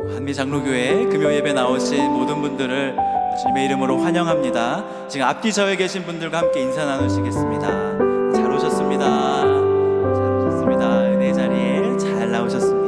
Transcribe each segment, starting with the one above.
한미장로교회 금요예배 나오신 모든 분들을 주님의 이름으로 환영합니다. 지금 앞뒤 저에 계신 분들과 함께 인사 나누시겠습니다. 잘 오셨습니다. 잘 오셨습니다. 은혜 자리에 잘 나오셨습니다.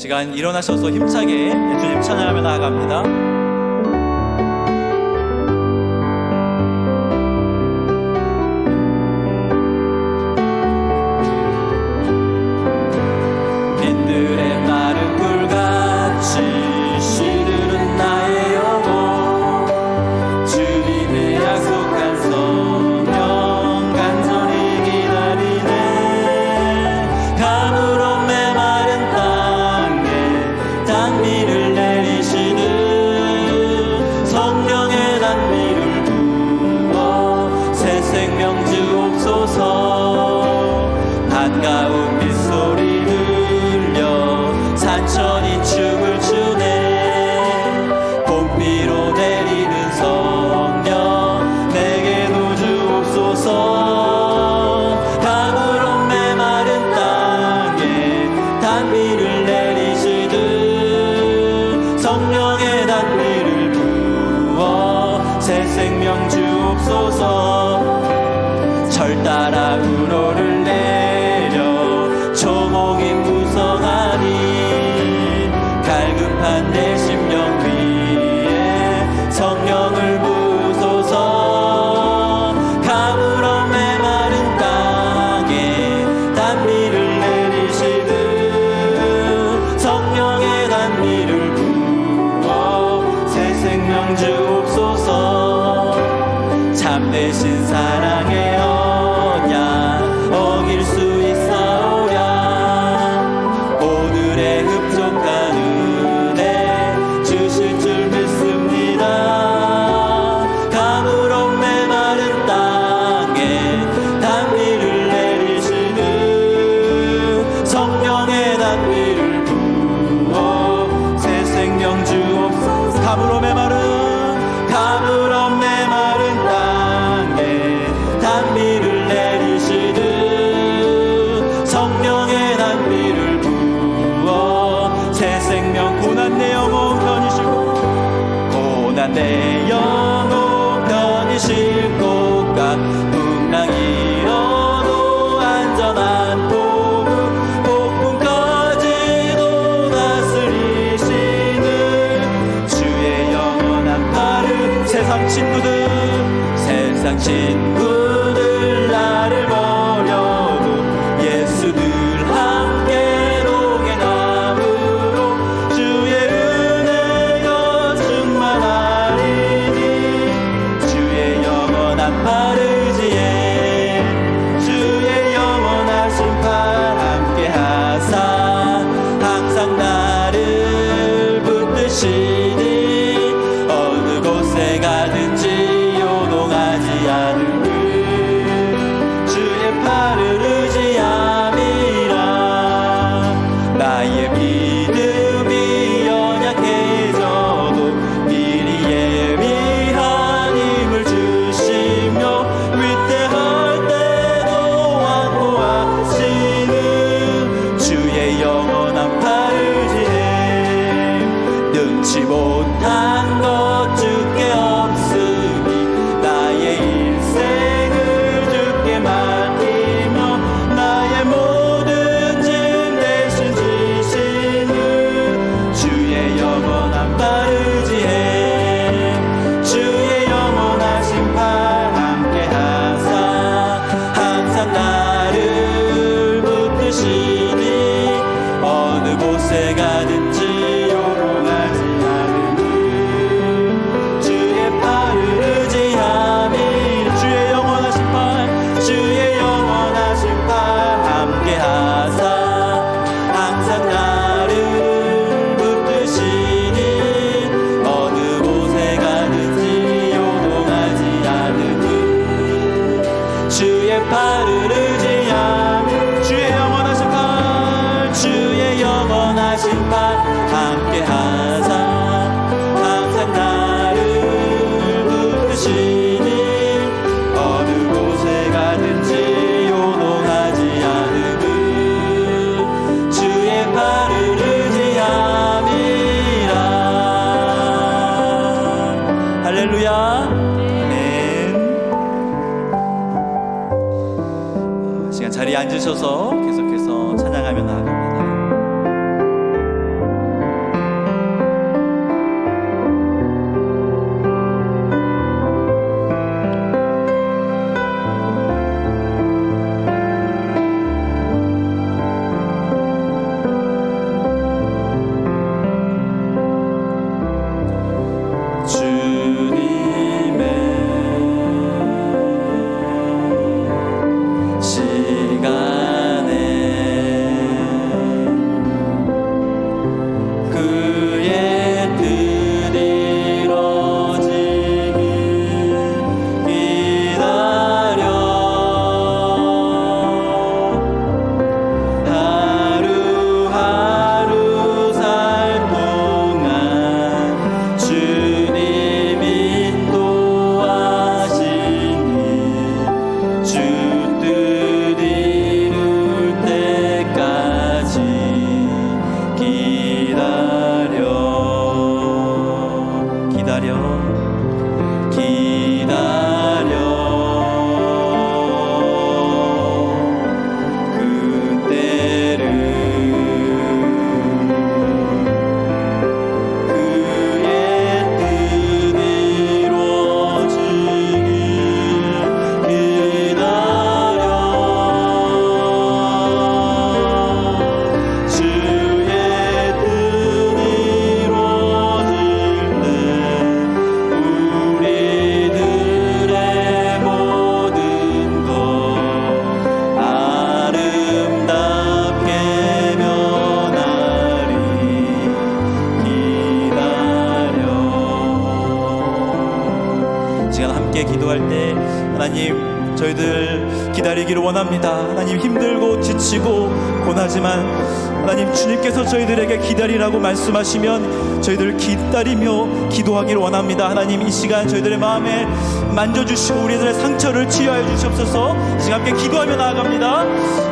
시간 일어나셔서 힘차게 주님 찬양하며 나아갑니다. 반가운 빗소리 들려 산천이 춤을 추네. 봄비로 내리는 성령 내게도 주옵소서. 가물어 메마른 땅에 단비를 내리시듯 성령의 단비를 부어 새 생명 주옵소서. 철 따라 우노를 내려 초목이 무성하니 갈급한 부족한 내 심령 위에 성령을 부소서. 가물어 메마른 땅에 단비를 내리시듯 성령의 단비를 부어 새 생명 주옵소서. 참되신 사랑의 언약 어길 수 있사오랴. 오늘의 흡족한 은혜 주실 줄 믿습니다. 가물어 메마른 땅에 단비를 내리시듯 성령의 단비를 부어 새 생명 주옵소서. 가물어 메마른 땅에 단비를 내리시듯 성령의 단비를 부어 새 생명. 고난 내 영혼 편이시고 고난 내 영혼 편이실 곳과 풍랑 일어도 안전한 복음까지도 다스리시는 주의 영원한 발을. 세상 친구들 나를 버려도 예수 늘 함께 동행함으로 주의 은혜가 충만하리니. 주의 영원한 팔 의지에 주의 영원하신 팔 함께 하사 항상 나를 붙드시니. 어느 곳에 가든지 요동하지 않으니 주의 팔을 의지함이라. 나의 믿음이 연약해져도 미리 예비한 힘을 주시며 위태할 때도 완고하시는 주의 영원한 팔 의지해. 능치 못한 것 주께 없으니 나의 일생을 주께 맡기며 나의 모든 짐 대신 지시는 주의 영원한 팔 의지해. 주의 영원하신 팔 함께 하사 항상 나를 붙드시니. 어느 곳에 가든지 요동하지 않으니 주의 팔을 의지함이. 주의 영원하신 팔 주의 영원하신 팔 함께 하사 항상 나를 붙드시니. 어느 곳에 가든지 요동하지 않으니 주의 팔을 의지함이. 주의 영원하신 팔 주의 영원하신 팔 함께 하사 항상 나를 붙드시니. 어느 곳에 가든지 요동하지 않으니 주의 팔을 의지함이라. 할렐루야. 아멘. 시간 자리에 앉으셔서 계속해서 찬양하며 나아갑니다. 시간에 기도할 때 하나님 저희들 기다리기를 원합니다. 하나님 힘들고 지치고 고나지만 하나님 주님께서 저희들에게 기다리라고 말씀하시면 저희들 기다리며 기도하기를 원합니다. 하나님 이 시간 저희들의 마음에 만져주시고 우리들의 상처를 치유하여 주시옵소서. 이 시간 함께 기도하며 나아갑니다.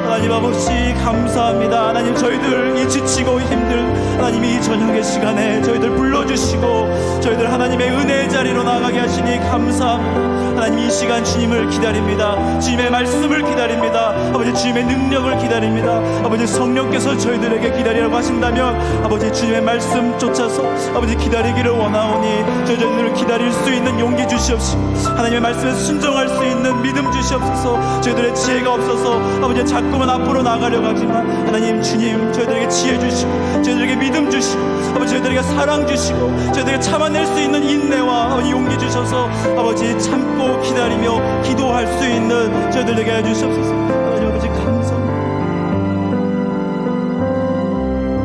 하나님 아버지 감사합니다. 하나님 저희들 이 지치고 힘들 하나님 이 저녁의 시간에 저희들 불러주시고 저희들 하나님의 은혜의 자리로 나아가게 하시니 감사합니다. 하나님 이 시간 주님을 기다립니다. 주님의 말씀을 기다립니다. 아버지 주님의 능력을 기다립니다. 아버지 성령께서 저희들에게 기다리라고 하신다면 아버지 주님의 말씀 쫓아서 아버지 기다리기를 원하오니 저희들을 기다릴 수 있는 용기 주시옵시고 하나님의 말씀에 순종할 수 있는 믿음 주시옵소서. 저희들의 지혜가 없어서 아버지 자꾸만 앞으로 나가려고 하지만 하나님 주님 저희들에게 지혜 주시고 저희들에게 믿음 주시고 아버지 저희들에게 사랑 주시고 저희들에게 참아낼 수 있는 인내와 아버지 용기 주셔서 아버지 참고 기다리며 기도할 수 있는 저희들에게 해주시옵소서. 하나님 아버지 감사합니다.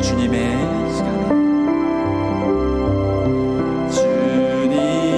주님의 시간에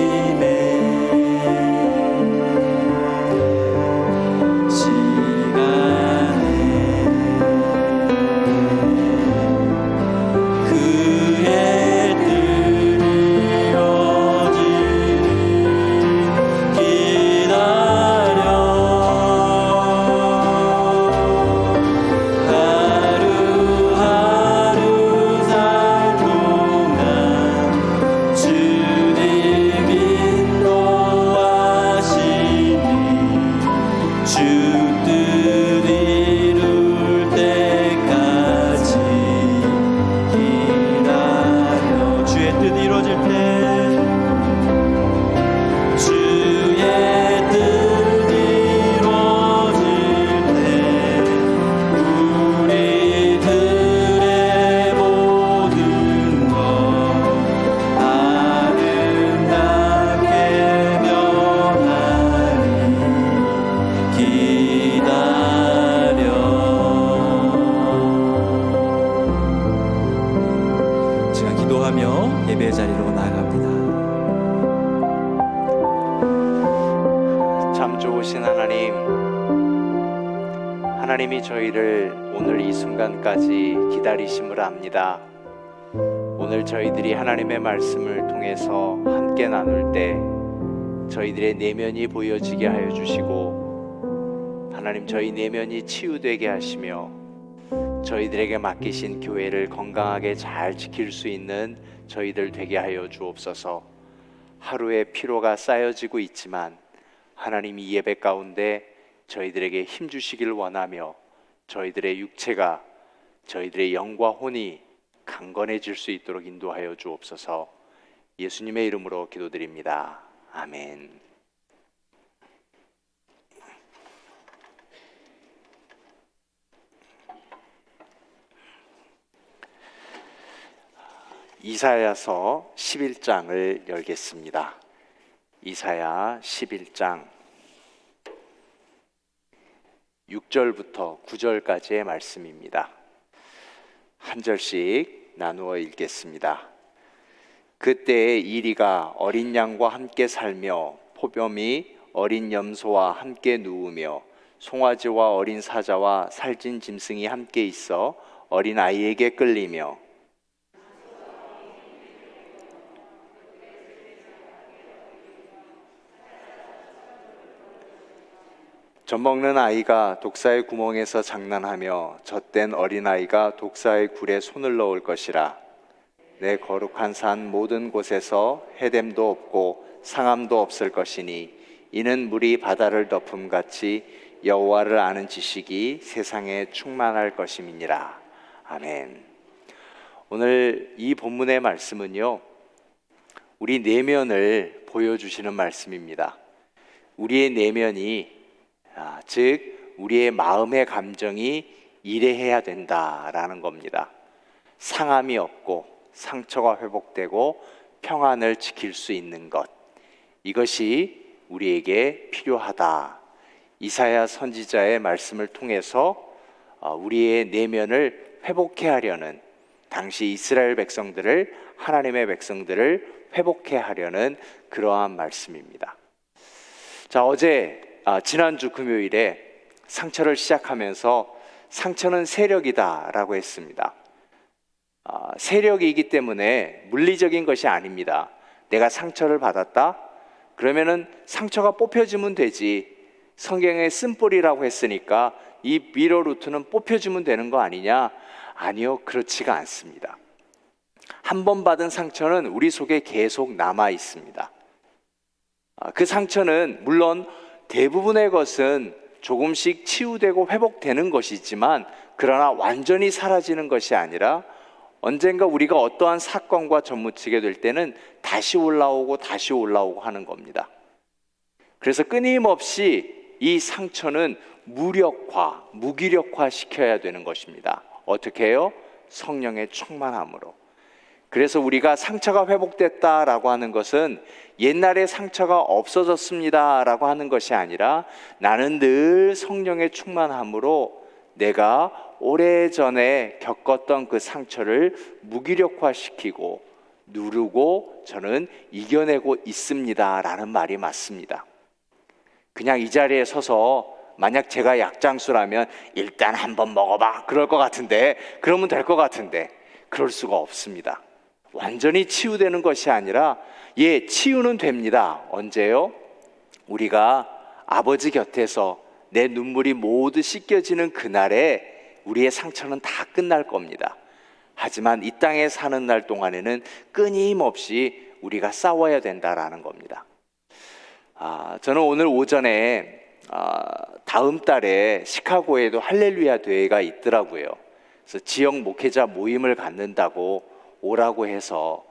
예배의 자리로 나아갑니다. 참 좋으신 하나님, 하나님이 저희를 오늘 이 순간까지 기다리심을 압니다. 오늘 저희들이 하나님의 말씀을 통해서 함께 나눌 때 저희들의 내면이 보여지게 하여 주시고 하나님 저희 내면이 치유되게 하시며 저희들에게 맡기신 교회를 건강하게 잘 지킬 수 있는 저희들 되게 하여 주옵소서. 하루의 피로가 쌓여지고 있지만 하나님 이 예배 가운데 저희들에게 힘 주시기를 원하며 저희들의 육체가 저희들의 영과 혼이 강건해질 수 있도록 인도하여 주옵소서. 예수님의 이름으로 기도드립니다. 아멘. 이사야서 11장을 열겠습니다. 이사야 11장 6절부터 9절까지의 말씀입니다. 한 절씩 나누어 읽겠습니다. 그때에 이리가 어린 양과 함께 살며 포범이 어린 염소와 함께 누우며 송아지와 어린 사자와 살찐 짐승이 함께 있어 어린 아이에게 끌리며 젖먹는 아이가 독사의 구멍에서 장난하며 젖된 어린아이가 독사의 굴에 손을 넣을 것이라. 내 거룩한 산 모든 곳에서 해됨도 없고 상함도 없을 것이니 이는 물이 바다를 덮음같이 여호와를 아는 지식이 세상에 충만할 것임이니라. 아멘. 오늘 이 본문의 말씀은요, 우리 내면을 보여주시는 말씀입니다. 우리의 내면이 즉 우리의 마음의 감정이 이래해야 된다라는 겁니다. 상함이 없고 상처가 회복되고 평안을 지킬 수 있는 것, 이것이 우리에게 필요하다. 이사야 선지자의 말씀을 통해서 우리의 내면을 회복해 하려는, 당시 이스라엘 백성들을, 하나님의 백성들을 회복해 하려는 그러한 말씀입니다. 자, 지난주 금요일에 상처를 시작하면서 상처는 세력이다라고 했습니다. 세력이기 때문에 물리적인 것이 아닙니다. 내가 상처를 받았다? 그러면은 상처가 뽑혀주면 되지. 성경에 쓴뿌리라고 했으니까 이 미러 루트는 뽑혀주면 되는 거 아니냐? 아니요, 그렇지가 않습니다. 한 번 받은 상처는 우리 속에 계속 남아 있습니다. 그 상처는 물론 대부분의 것은 조금씩 치유되고 회복되는 것이지만, 그러나 완전히 사라지는 것이 아니라 언젠가 우리가 어떠한 사건과 접붙이게 될 때는 다시 올라오고 다시 올라오고 하는 겁니다. 그래서 끊임없이 이 상처는 무기력화 시켜야 되는 것입니다. 어떻게 해요? 성령의 충만함으로. 그래서 우리가 상처가 회복됐다라고 하는 것은 옛날에 상처가 없어졌습니다라고 하는 것이 아니라, 나는 늘 성령의 충만함으로 내가 오래전에 겪었던 그 상처를 무기력화시키고 누르고 저는 이겨내고 있습니다라는 말이 맞습니다. 그냥 이 자리에 서서 만약 제가 약장수라면 일단 한번 먹어봐 그럴 것 같은데, 그러면 될 것 같은데, 그럴 수가 없습니다. 완전히 치유되는 것이 아니라, 치유는 됩니다. 언제요? 우리가 아버지 곁에서 내 눈물이 모두 씻겨지는 그날에 우리의 상처는 다 끝날 겁니다. 하지만 이 땅에 사는 날 동안에는 끊임없이 우리가 싸워야 된다라는 겁니다. 저는 오늘 오전에 다음 달에 시카고에도 할렐루야 대회가 있더라고요. 그래서 지역 목회자 모임을 갖는다고 오라고 해서,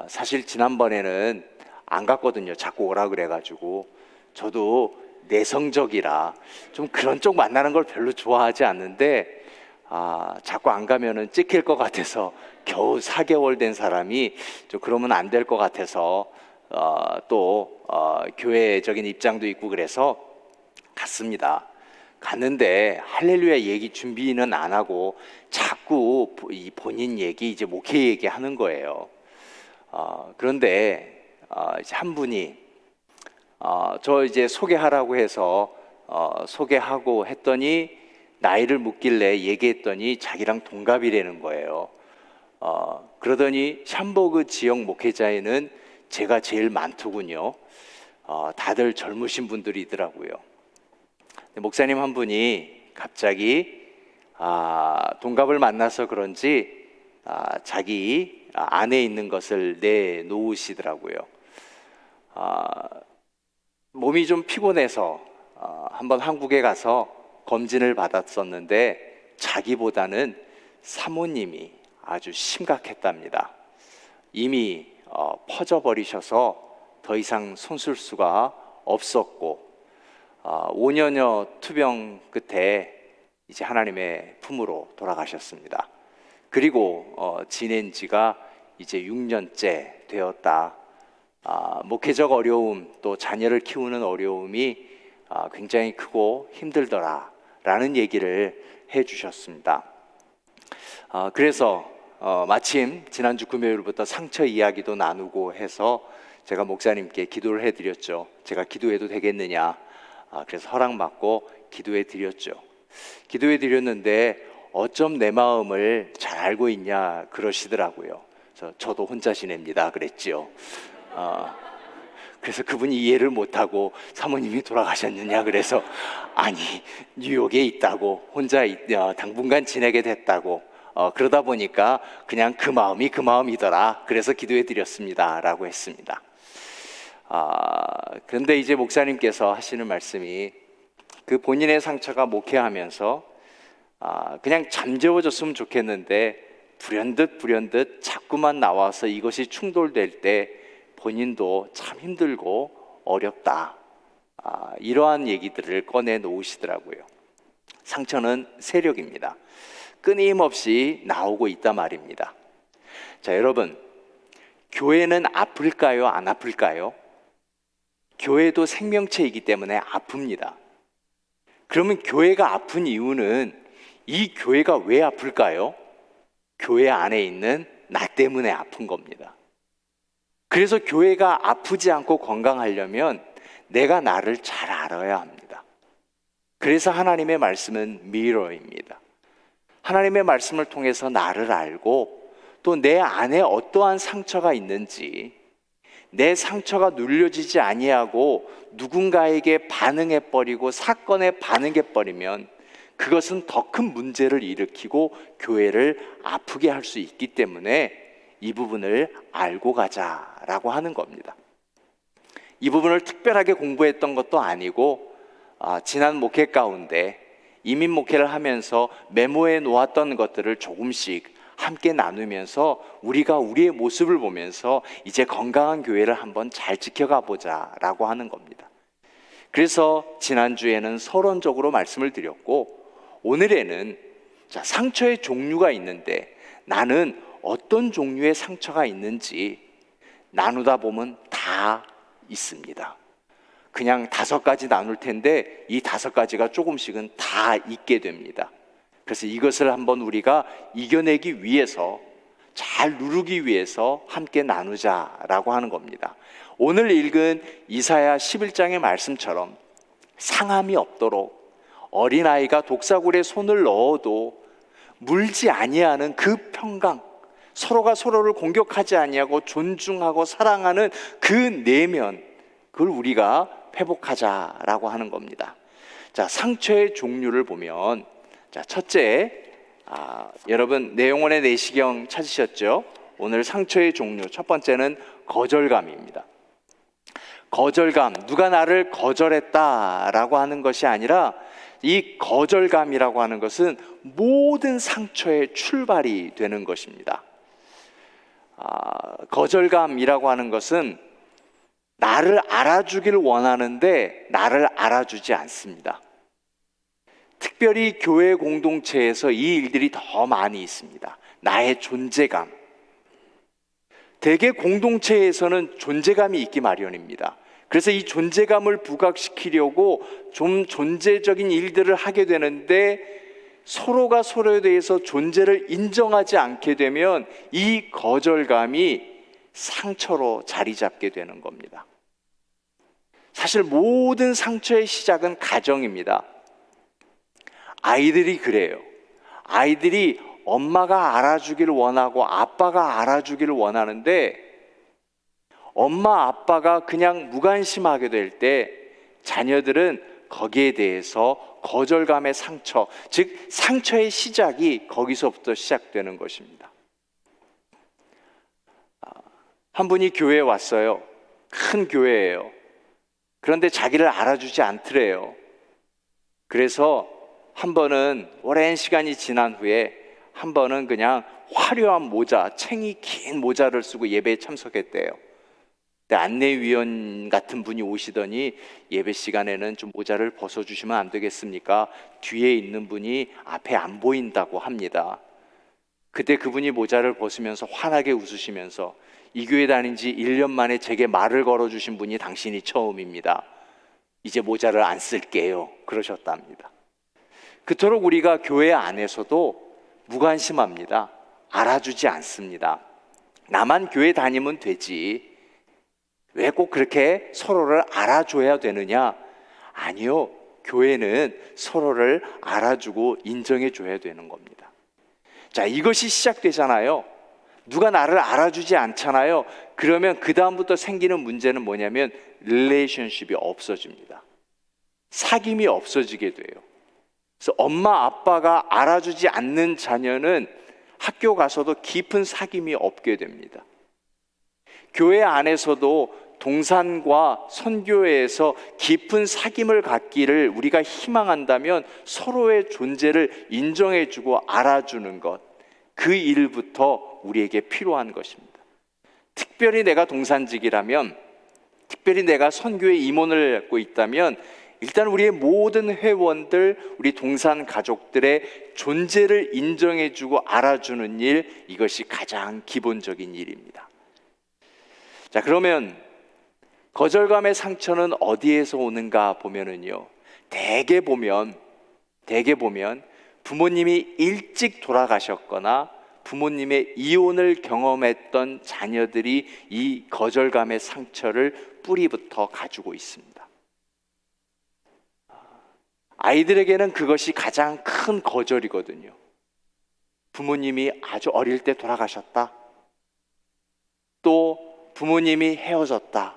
사실 지난번에는 안 갔거든요. 자꾸 오라 그래가지고. 저도 내성적이라 좀 그런 쪽 만나는 걸 별로 좋아하지 않는데, 자꾸 안 가면은 찍힐 것 같아서, 겨우 4개월 된 사람이 좀 그러면 안 될 것 같아서 또 교회적인 입장도 있고 그래서 갔습니다. 갔는데 할렐루야 얘기 준비는 안 하고 자꾸 이 본인 얘기, 이제 목회 얘기 하는 거예요. 그런데 이제 한 분이 저 이제 소개하라고 해서 소개하고 했더니, 나이를 묻길래 얘기했더니 자기랑 동갑이라는 거예요. 그러더니 샴버그 지역 목회자에는 제가 제일 많더군요. 다들 젊으신 분들이더라고요. 목사님 한 분이 갑자기 동갑을 만나서 그런지 자기 안에 있는 것을 내놓으시더라고요. 몸이 좀 피곤해서 한번 한국에 가서 검진을 받았었는데, 자기보다는 사모님이 아주 심각했답니다. 이미 퍼져버리셔서 더 이상 손쓸 수가 없었고, 5년여 투병 끝에 이제 하나님의 품으로 돌아가셨습니다. 그리고 지낸 지가 이제 6년째 되었다. 목회적 어려움, 또 자녀를 키우는 어려움이 굉장히 크고 힘들더라 라는 얘기를 해 주셨습니다. 그래서 마침 지난주 금요일부터 상처 이야기도 나누고 해서 제가 목사님께 기도를 해드렸죠. 제가 기도해도 되겠느냐. 그래서 허락받고 기도해 드렸죠. 기도해 드렸는데 어쩜 내 마음을 잘 알고 있냐 그러시더라고요. 저도 혼자 지냅니다 그랬죠. 그래서 그분이 이해를 못하고, 사모님이 돌아가셨느냐 그래서, 아니 뉴욕에 있다고, 혼자 당분간 지내게 됐다고, 그러다 보니까 그냥 그 마음이더라, 그래서 기도해 드렸습니다 라고 했습니다. 그런데 이제 목사님께서 하시는 말씀이, 그 본인의 상처가 목회하면서 그냥 잠재워졌으면 좋겠는데 불현듯 자꾸만 나와서 이것이 충돌될 때 본인도 참 힘들고 어렵다, 이러한 얘기들을 꺼내 놓으시더라고요. 상처는 세력입니다. 끊임없이 나오고 있단 말입니다. 자, 여러분, 교회는 아플까요? 안 아플까요? 교회도 생명체이기 때문에 아픕니다. 그러면 교회가 아픈 이유는, 이 교회가 왜 아플까요? 교회 안에 있는 나 때문에 아픈 겁니다. 그래서 교회가 아프지 않고 건강하려면 내가 나를 잘 알아야 합니다. 그래서 하나님의 말씀은 미러입니다. 하나님의 말씀을 통해서 나를 알고 또 내 안에 어떠한 상처가 있는지, 내 상처가 눌려지지 아니하고 누군가에게 반응해버리고 사건에 반응해버리면 그것은 더 큰 문제를 일으키고 교회를 아프게 할 수 있기 때문에 이 부분을 알고 가자라고 하는 겁니다. 이 부분을 특별하게 공부했던 것도 아니고 지난 목회 가운데 이민 목회를 하면서 메모해 놓았던 것들을 조금씩 함께 나누면서 우리가 우리의 모습을 보면서 이제 건강한 교회를 한번 잘 지켜가 보자라고 하는 겁니다. 그래서 지난주에는 서론적으로 말씀을 드렸고, 오늘에는 상처의 종류가 있는데 나는 어떤 종류의 상처가 있는지 나누다 보면 다 있습니다. 그냥 5가지 나눌 텐데 이 5가지가 조금씩은 다 있게 됩니다. 그래서 이것을 한번 우리가 이겨내기 위해서, 잘 누르기 위해서 함께 나누자라고 하는 겁니다. 오늘 읽은 이사야 11장의 말씀처럼 상함이 없도록 어린아이가 독사굴에 손을 넣어도 물지 아니하는 그 평강, 서로가 서로를 공격하지 아니하고 존중하고 사랑하는 그 내면, 그걸 우리가 회복하자라고 하는 겁니다. 자, 상처의 종류를 보면, 자, 첫째, 여러분 내용원의 내시경 찾으셨죠? 오늘 상처의 종류 첫 번째는 거절감입니다. 거절감, 누가 나를 거절했다라고 하는 것이 아니라 이 거절감이라고 하는 것은 모든 상처의 출발이 되는 것입니다. 거절감이라고 하는 것은 나를 알아주기를 원하는데 나를 알아주지 않습니다. 특별히 교회 공동체에서 이 일들이 더 많이 있습니다. 나의 존재감. 대개 공동체에서는 존재감이 있기 마련입니다. 그래서 이 존재감을 부각시키려고 좀 존재적인 일들을 하게 되는데 서로가 서로에 대해서 존재를 인정하지 않게 되면 이 거절감이 상처로 자리 잡게 되는 겁니다. 사실 모든 상처의 시작은 가정입니다. 아이들이 그래요. 아이들이 엄마가 알아주기를 원하고 아빠가 알아주기를 원하는데 엄마 아빠가 그냥 무관심하게 될 때 자녀들은 거기에 대해서 거절감의 상처, 즉 상처의 시작이 거기서부터 시작되는 것입니다. 한 분이 교회에 왔어요. 큰 교회예요. 그런데 자기를 알아주지 않더래요. 그래서 한 번은 오랜 시간이 지난 후에 한 번은 그냥 화려한 모자, 챙이 긴 모자를 쓰고 예배에 참석했대요. 근데 안내위원 같은 분이 오시더니 예배 시간에는 좀 모자를 벗어주시면 안 되겠습니까? 뒤에 있는 분이 앞에 안 보인다고 합니다. 그때 그분이 모자를 벗으면서 환하게 웃으시면서 이 교회 다닌 지 1년 만에 제게 말을 걸어주신 분이 당신이 처음입니다. 이제 모자를 안 쓸게요. 그러셨답니다. 그토록 우리가 교회 안에서도 무관심합니다. 알아주지 않습니다. 나만 교회 다니면 되지. 왜 꼭 그렇게 서로를 알아줘야 되느냐? 아니요. 교회는 서로를 알아주고 인정해줘야 되는 겁니다. 자, 이것이 시작되잖아요. 누가 나를 알아주지 않잖아요. 그러면 그 다음부터 생기는 문제는 뭐냐면 릴레이션십이 없어집니다. 사귐이 없어지게 돼요. 그래서 엄마 아빠가 알아주지 않는 자녀는 학교 가서도 깊은 사귐이 없게 됩니다. 교회 안에서도 동산과 선교회에서 깊은 사귐을 갖기를 우리가 희망한다면 서로의 존재를 인정해주고 알아주는 것, 그 일부터 우리에게 필요한 것입니다. 특별히 내가 동산직이라면, 특별히 내가 선교의 임원을 갖고 있다면 일단 우리의 모든 회원들, 우리 동산 가족들의 존재를 인정해주고 알아주는 일, 이것이 가장 기본적인 일입니다. 자, 그러면 거절감의 상처는 어디에서 오는가 보면은요, 대개 보면 부모님이 일찍 돌아가셨거나 부모님의 이혼을 경험했던 자녀들이 이 거절감의 상처를 뿌리부터 가지고 있습니다. 아이들에게는 그것이 가장 큰 거절이거든요. 부모님이 아주 어릴 때 돌아가셨다. 또 부모님이 헤어졌다.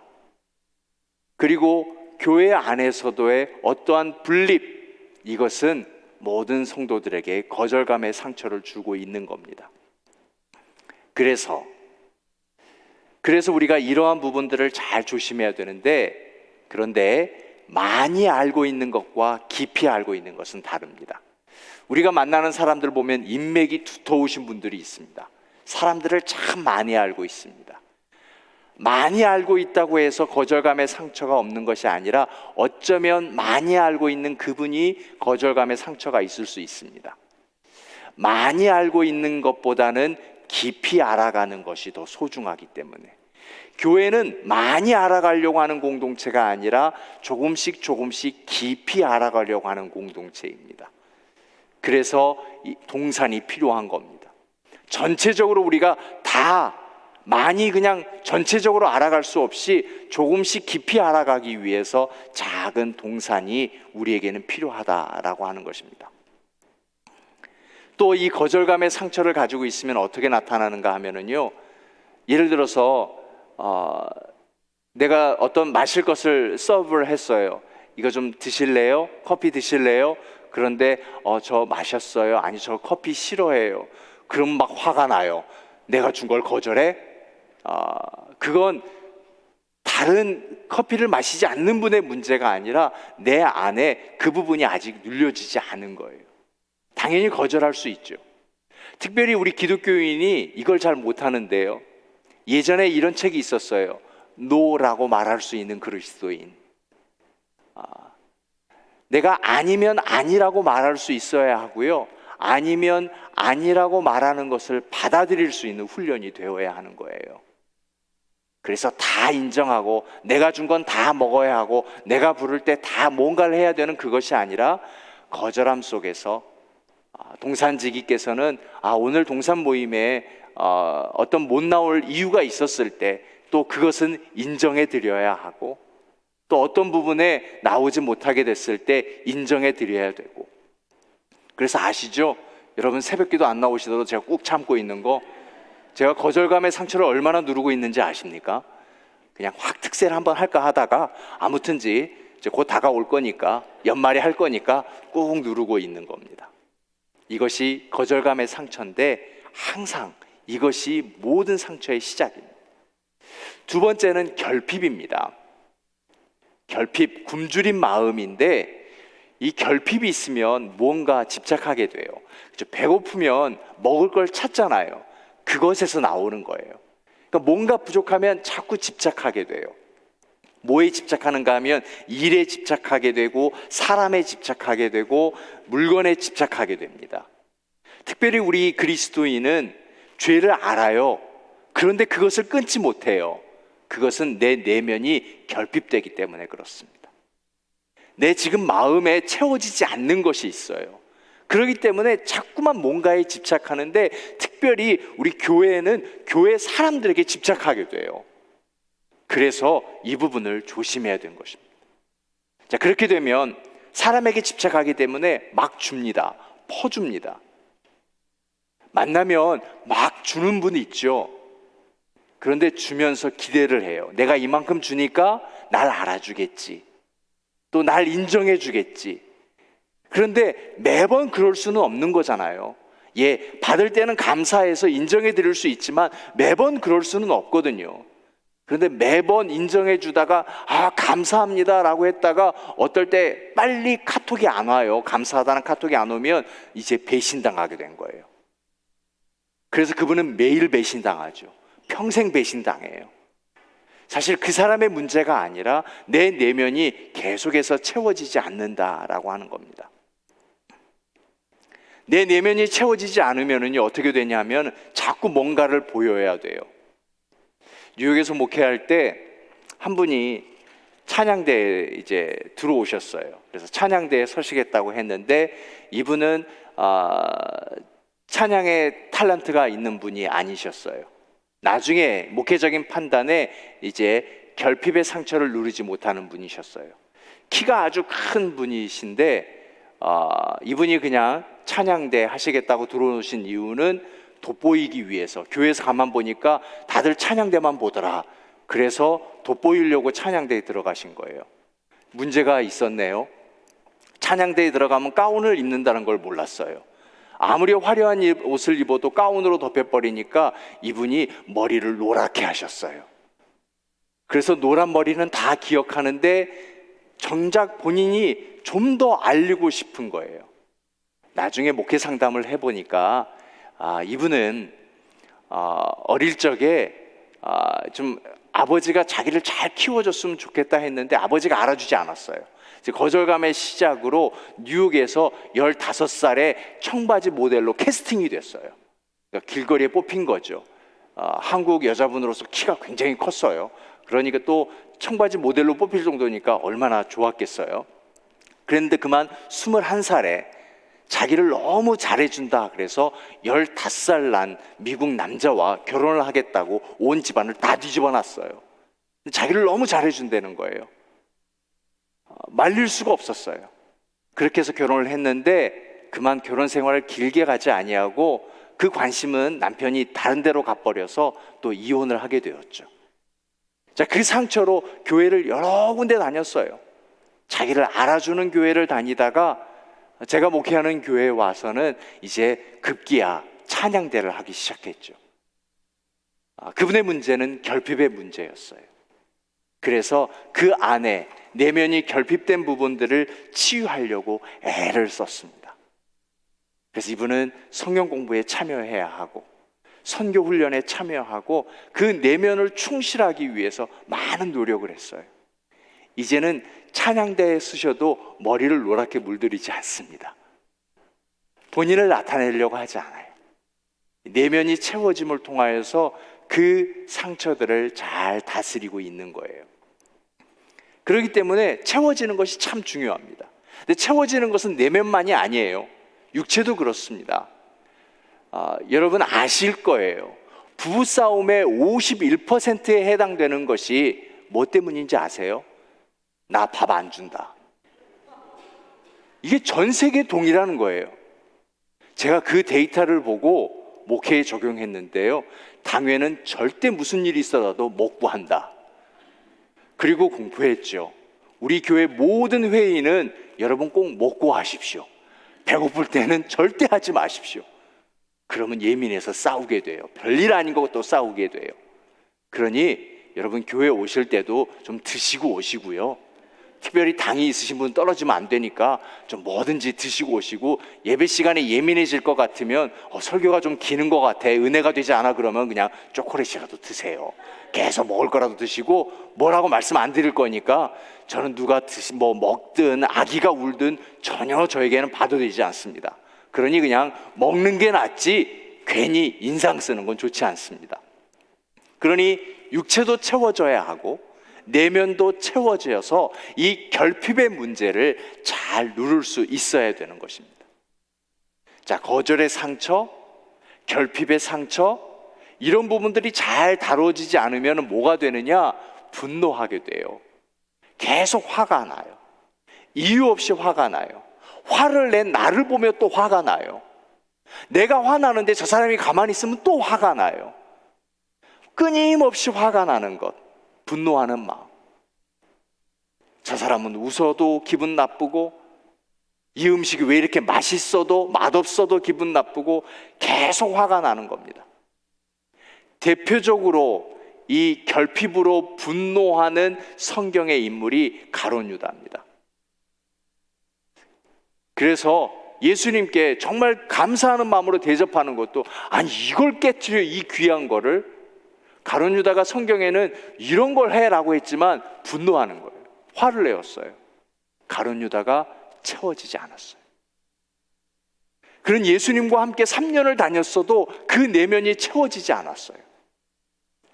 그리고 교회 안에서도의 어떠한 분립, 이것은 모든 성도들에게 거절감의 상처를 주고 있는 겁니다. 그래서 우리가 이러한 부분들을 잘 조심해야 되는데, 그런데 많이 알고 있는 것과 깊이 알고 있는 것은 다릅니다. 우리가 만나는 사람들 보면 인맥이 두터우신 분들이 있습니다. 사람들을 참 많이 알고 있습니다. 많이 알고 있다고 해서 거절감의 상처가 없는 것이 아니라 어쩌면 많이 알고 있는 그분이 거절감의 상처가 있을 수 있습니다. 많이 알고 있는 것보다는 깊이 알아가는 것이 더 소중하기 때문에, 교회는 많이 알아가려고 하는 공동체가 아니라 조금씩 깊이 알아가려고 하는 공동체입니다. 그래서 이 동산이 필요한 겁니다. 전체적으로 우리가 다 많이 그냥 전체적으로 알아갈 수 없이 조금씩 깊이 알아가기 위해서 작은 동산이 우리에게는 필요하다라고 하는 것입니다. 또 이 거절감의 상처를 가지고 있으면 어떻게 나타나는가 하면은요, 예를 들어서 내가 어떤 마실 것을 서브를 했어요. 이거 좀 드실래요? 커피 드실래요? 그런데 저 마셨어요. 아니, 저 커피 싫어해요. 그럼 막 화가 나요. 내가 준 걸 거절해? 그건 다른 커피를 마시지 않는 분의 문제가 아니라 내 안에 그 부분이 아직 눌려지지 않은 거예요. 당연히 거절할 수 있죠. 특별히 우리 기독교인이 이걸 잘 못하는데요, 예전에 이런 책이 있었어요. 노라고 말할 수 있는 그리스도인. 내가 아니면 아니라고 말할 수 있어야 하고요, 아니면 아니라고 말하는 것을 받아들일 수 있는 훈련이 되어야 하는 거예요. 그래서 다 인정하고 내가 준 건 다 먹어야 하고 내가 부를 때 다 뭔가를 해야 되는 그것이 아니라, 거절함 속에서 동산지기께서는 오늘 동산 모임에 어떤 못 나올 이유가 있었을 때 또 그것은 인정해 드려야 하고, 또 어떤 부분에 나오지 못하게 됐을 때 인정해 드려야 되고. 그래서 아시죠? 여러분, 새벽기도 안 나오시더라도 제가 꾹 참고 있는 거, 제가 거절감의 상처를 얼마나 누르고 있는지 아십니까? 그냥 확 특세를 한번 할까 하다가 아무튼지 이제 곧 다가올 거니까, 연말에 할 거니까 꾹 누르고 있는 겁니다. 이것이 거절감의 상처인데, 항상 이것이 모든 상처의 시작입니다. 두 번째는 결핍입니다. 결핍, 굶주린 마음인데, 이 결핍이 있으면 무언가 집착하게 돼요. 배고프면 먹을 걸 찾잖아요. 그것에서 나오는 거예요. 그러니까 뭔가 부족하면 자꾸 집착하게 돼요. 뭐에 집착하는가 하면 일에 집착하게 되고, 사람에 집착하게 되고, 물건에 집착하게 됩니다. 특별히 우리 그리스도인은 죄를 알아요. 그런데 그것을 끊지 못해요. 그것은 내 내면이 결핍되기 때문에 그렇습니다. 내 지금 마음에 채워지지 않는 것이 있어요. 그렇기 때문에 자꾸만 뭔가에 집착하는데, 특별히 우리 교회는 교회 사람들에게 집착하게 돼요. 그래서 이 부분을 조심해야 되는 것입니다. 자, 그렇게 되면 사람에게 집착하기 때문에 막 줍니다. 퍼줍니다. 만나면 막 주는 분이 있죠. 그런데 주면서 기대를 해요. 내가 이만큼 주니까 날 알아주겠지, 또 날 인정해 주겠지. 그런데 매번 그럴 수는 없는 거잖아요. 받을 때는 감사해서 인정해 드릴 수 있지만 매번 그럴 수는 없거든요. 그런데 매번 인정해 주다가 감사합니다 라고 했다가 어떨 때 빨리 카톡이 안 와요. 감사하다는 카톡이 안 오면 이제 배신당하게 된 거예요. 그래서 그분은 매일 배신당하죠. 평생 배신당해요. 사실 그 사람의 문제가 아니라 내 내면이 계속해서 채워지지 않는다라고 하는 겁니다. 내 내면이 채워지지 않으면요, 어떻게 되냐면 자꾸 뭔가를 보여야 돼요. 뉴욕에서 목회할 때 한 분이 찬양대에 이제 들어오셨어요. 그래서 찬양대에 서시겠다고 했는데, 이분은 찬양의 탤런트가 있는 분이 아니셨어요. 나중에 목회적인 판단에 이제 결핍의 상처를 누리지 못하는 분이셨어요. 키가 아주 큰 분이신데 이분이 그냥 찬양대 하시겠다고 들어오신 이유는 돋보이기 위해서, 교회에서 가만 보니까 다들 찬양대만 보더라. 그래서 돋보이려고 찬양대에 들어가신 거예요. 문제가 있었네요. 찬양대에 들어가면 가운을 입는다는 걸 몰랐어요. 아무리 화려한 옷을 입어도 가운으로 덮여버리니까 이분이 머리를 노랗게 하셨어요. 그래서 노란 머리는 다 기억하는데 정작 본인이 좀 더 알리고 싶은 거예요. 나중에 목회 상담을 해보니까 이분은 어릴 적에 좀 아버지가 자기를 잘 키워줬으면 좋겠다 했는데 아버지가 알아주지 않았어요. 거절감의 시작으로 뉴욕에서 15살에 청바지 모델로 캐스팅이 됐어요. 그러니까 길거리에 뽑힌 거죠. 한국 여자분으로서 키가 굉장히 컸어요. 그러니까 또 청바지 모델로 뽑힐 정도니까 얼마나 좋았겠어요. 그런데 그만 21살에 자기를 너무 잘해준다 그래서 15살 난 미국 남자와 결혼을 하겠다고 온 집안을 다 뒤집어 놨어요. 자기를 너무 잘해준다는 거예요. 말릴 수가 없었어요. 그렇게 해서 결혼을 했는데 그만 결혼 생활을 길게 가지 아니하고 그 관심은 남편이 다른 데로 가버려서 또 이혼을 하게 되었죠. 자, 그 상처로 교회를 여러 군데 다녔어요. 자기를 알아주는 교회를 다니다가 제가 목회하는 교회에 와서는 이제 급기야 찬양대를 하기 시작했죠. 그분의 문제는 결핍의 문제였어요. 그래서 그 안에 내면이 결핍된 부분들을 치유하려고 애를 썼습니다. 그래서 이분은 성경 공부에 참여해야 하고 선교 훈련에 참여하고 그 내면을 충실하기 위해서 많은 노력을 했어요. 이제는 찬양대에 쓰셔도 머리를 노랗게 물들이지 않습니다. 본인을 나타내려고 하지 않아요. 내면이 채워짐을 통하여서 그 상처들을 잘 다스리고 있는 거예요. 그렇기 때문에 채워지는 것이 참 중요합니다. 근데 채워지는 것은 내면만이 아니에요. 육체도 그렇습니다. 여러분 아실 거예요. 부부싸움의 51%에 해당되는 것이 뭐 때문인지 아세요? 나 밥 안 준다. 이게 전 세계 동일하는 거예요. 제가 그 데이터를 보고 목회에 적용했는데요. 당회는 절대 무슨 일이 있어도 먹고 한다. 그리고 공부했죠. 우리 교회 모든 회의는 여러분 꼭 먹고 하십시오. 배고플 때는 절대 하지 마십시오. 그러면 예민해서 싸우게 돼요. 별일 아닌 것도 싸우게 돼요. 그러니 여러분 교회 오실 때도 좀 드시고 오시고요. 특별히 당이 있으신 분 떨어지면 안 되니까 좀 뭐든지 드시고 오시고, 예배 시간에 예민해질 것 같으면 설교가 좀 기는 것 같아, 은혜가 되지 않아, 그러면 그냥 초콜릿이라도 드세요. 계속 먹을 거라도 드시고, 뭐라고 말씀 안 드릴 거니까 저는 누가 먹든 아기가 울든 전혀 저에게는 봐도 되지 않습니다. 그러니 그냥 먹는 게 낫지 괜히 인상 쓰는 건 좋지 않습니다. 그러니 육체도 채워져야 하고 내면도 채워져서 이 결핍의 문제를 잘 누를 수 있어야 되는 것입니다. 자, 거절의 상처, 결핍의 상처, 이런 부분들이 잘 다뤄지지 않으면 뭐가 되느냐? 분노하게 돼요. 계속 화가 나요. 이유 없이 화가 나요. 화를 낸 나를 보며 또 화가 나요. 내가 화나는데 저 사람이 가만히 있으면 또 화가 나요. 끊임없이 화가 나는 것, 분노하는 마음. 저 사람은 웃어도 기분 나쁘고, 이 음식이 왜 이렇게 맛있어도 맛없어도 기분 나쁘고, 계속 화가 나는 겁니다. 대표적으로 이 결핍으로 분노하는 성경의 인물이 가룟 유다입니다. 그래서 예수님께 정말 감사하는 마음으로 대접하는 것도, 아니 이걸 깨트려, 이 귀한 거를. 가룟 유다가 성경에는 이런 걸 해라고 했지만 분노하는 거예요. 화를 내었어요. 가룟 유다가 채워지지 않았어요. 그는 예수님과 함께 3년을 다녔어도 그 내면이 채워지지 않았어요.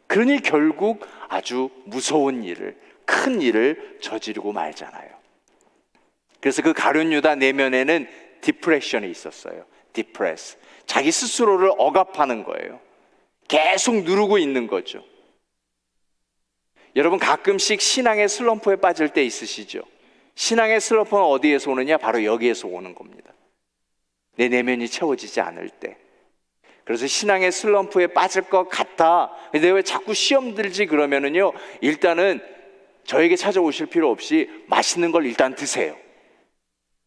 그러니 결국 아주 무서운 일을, 큰 일을 저지르고 말잖아요. 그래서 그 가룟 유다 내면에는 디프레션이 있었어요. 디프레스. 자기 스스로를 억압하는 거예요. 계속 누르고 있는 거죠. 여러분 가끔씩 신앙의 슬럼프에 빠질 때 있으시죠? 신앙의 슬럼프는 어디에서 오느냐? 바로 여기에서 오는 겁니다. 내 내면이 채워지지 않을 때. 그래서 신앙의 슬럼프에 빠질 것 같아. 근데 왜 자꾸 시험 들지 그러면은요, 일단은 저에게 찾아오실 필요 없이 맛있는 걸 일단 드세요.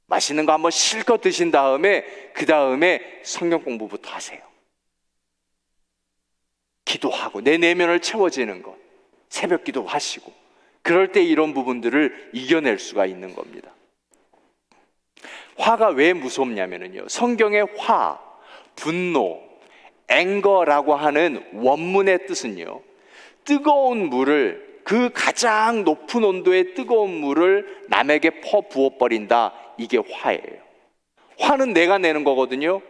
맛있는 거 한번 실컷 드신 다음에 그 다음에 성경 공부부터 하세요. 기도하고 내 내면을 채워지는 것, 새벽 기도하시고, 그럴 때 이런 부분들을 이겨낼 수가 있는 겁니다. 화가 왜 무섭냐면요, 성경의 화, 분노, 앵거라고 하는 원문의 뜻은요, 뜨거운 물을, 그 가장 높은 온도의 뜨거운 물을 남에게 퍼 부어버린다, 이게 화예요. 화는 내가 내는 거거든요.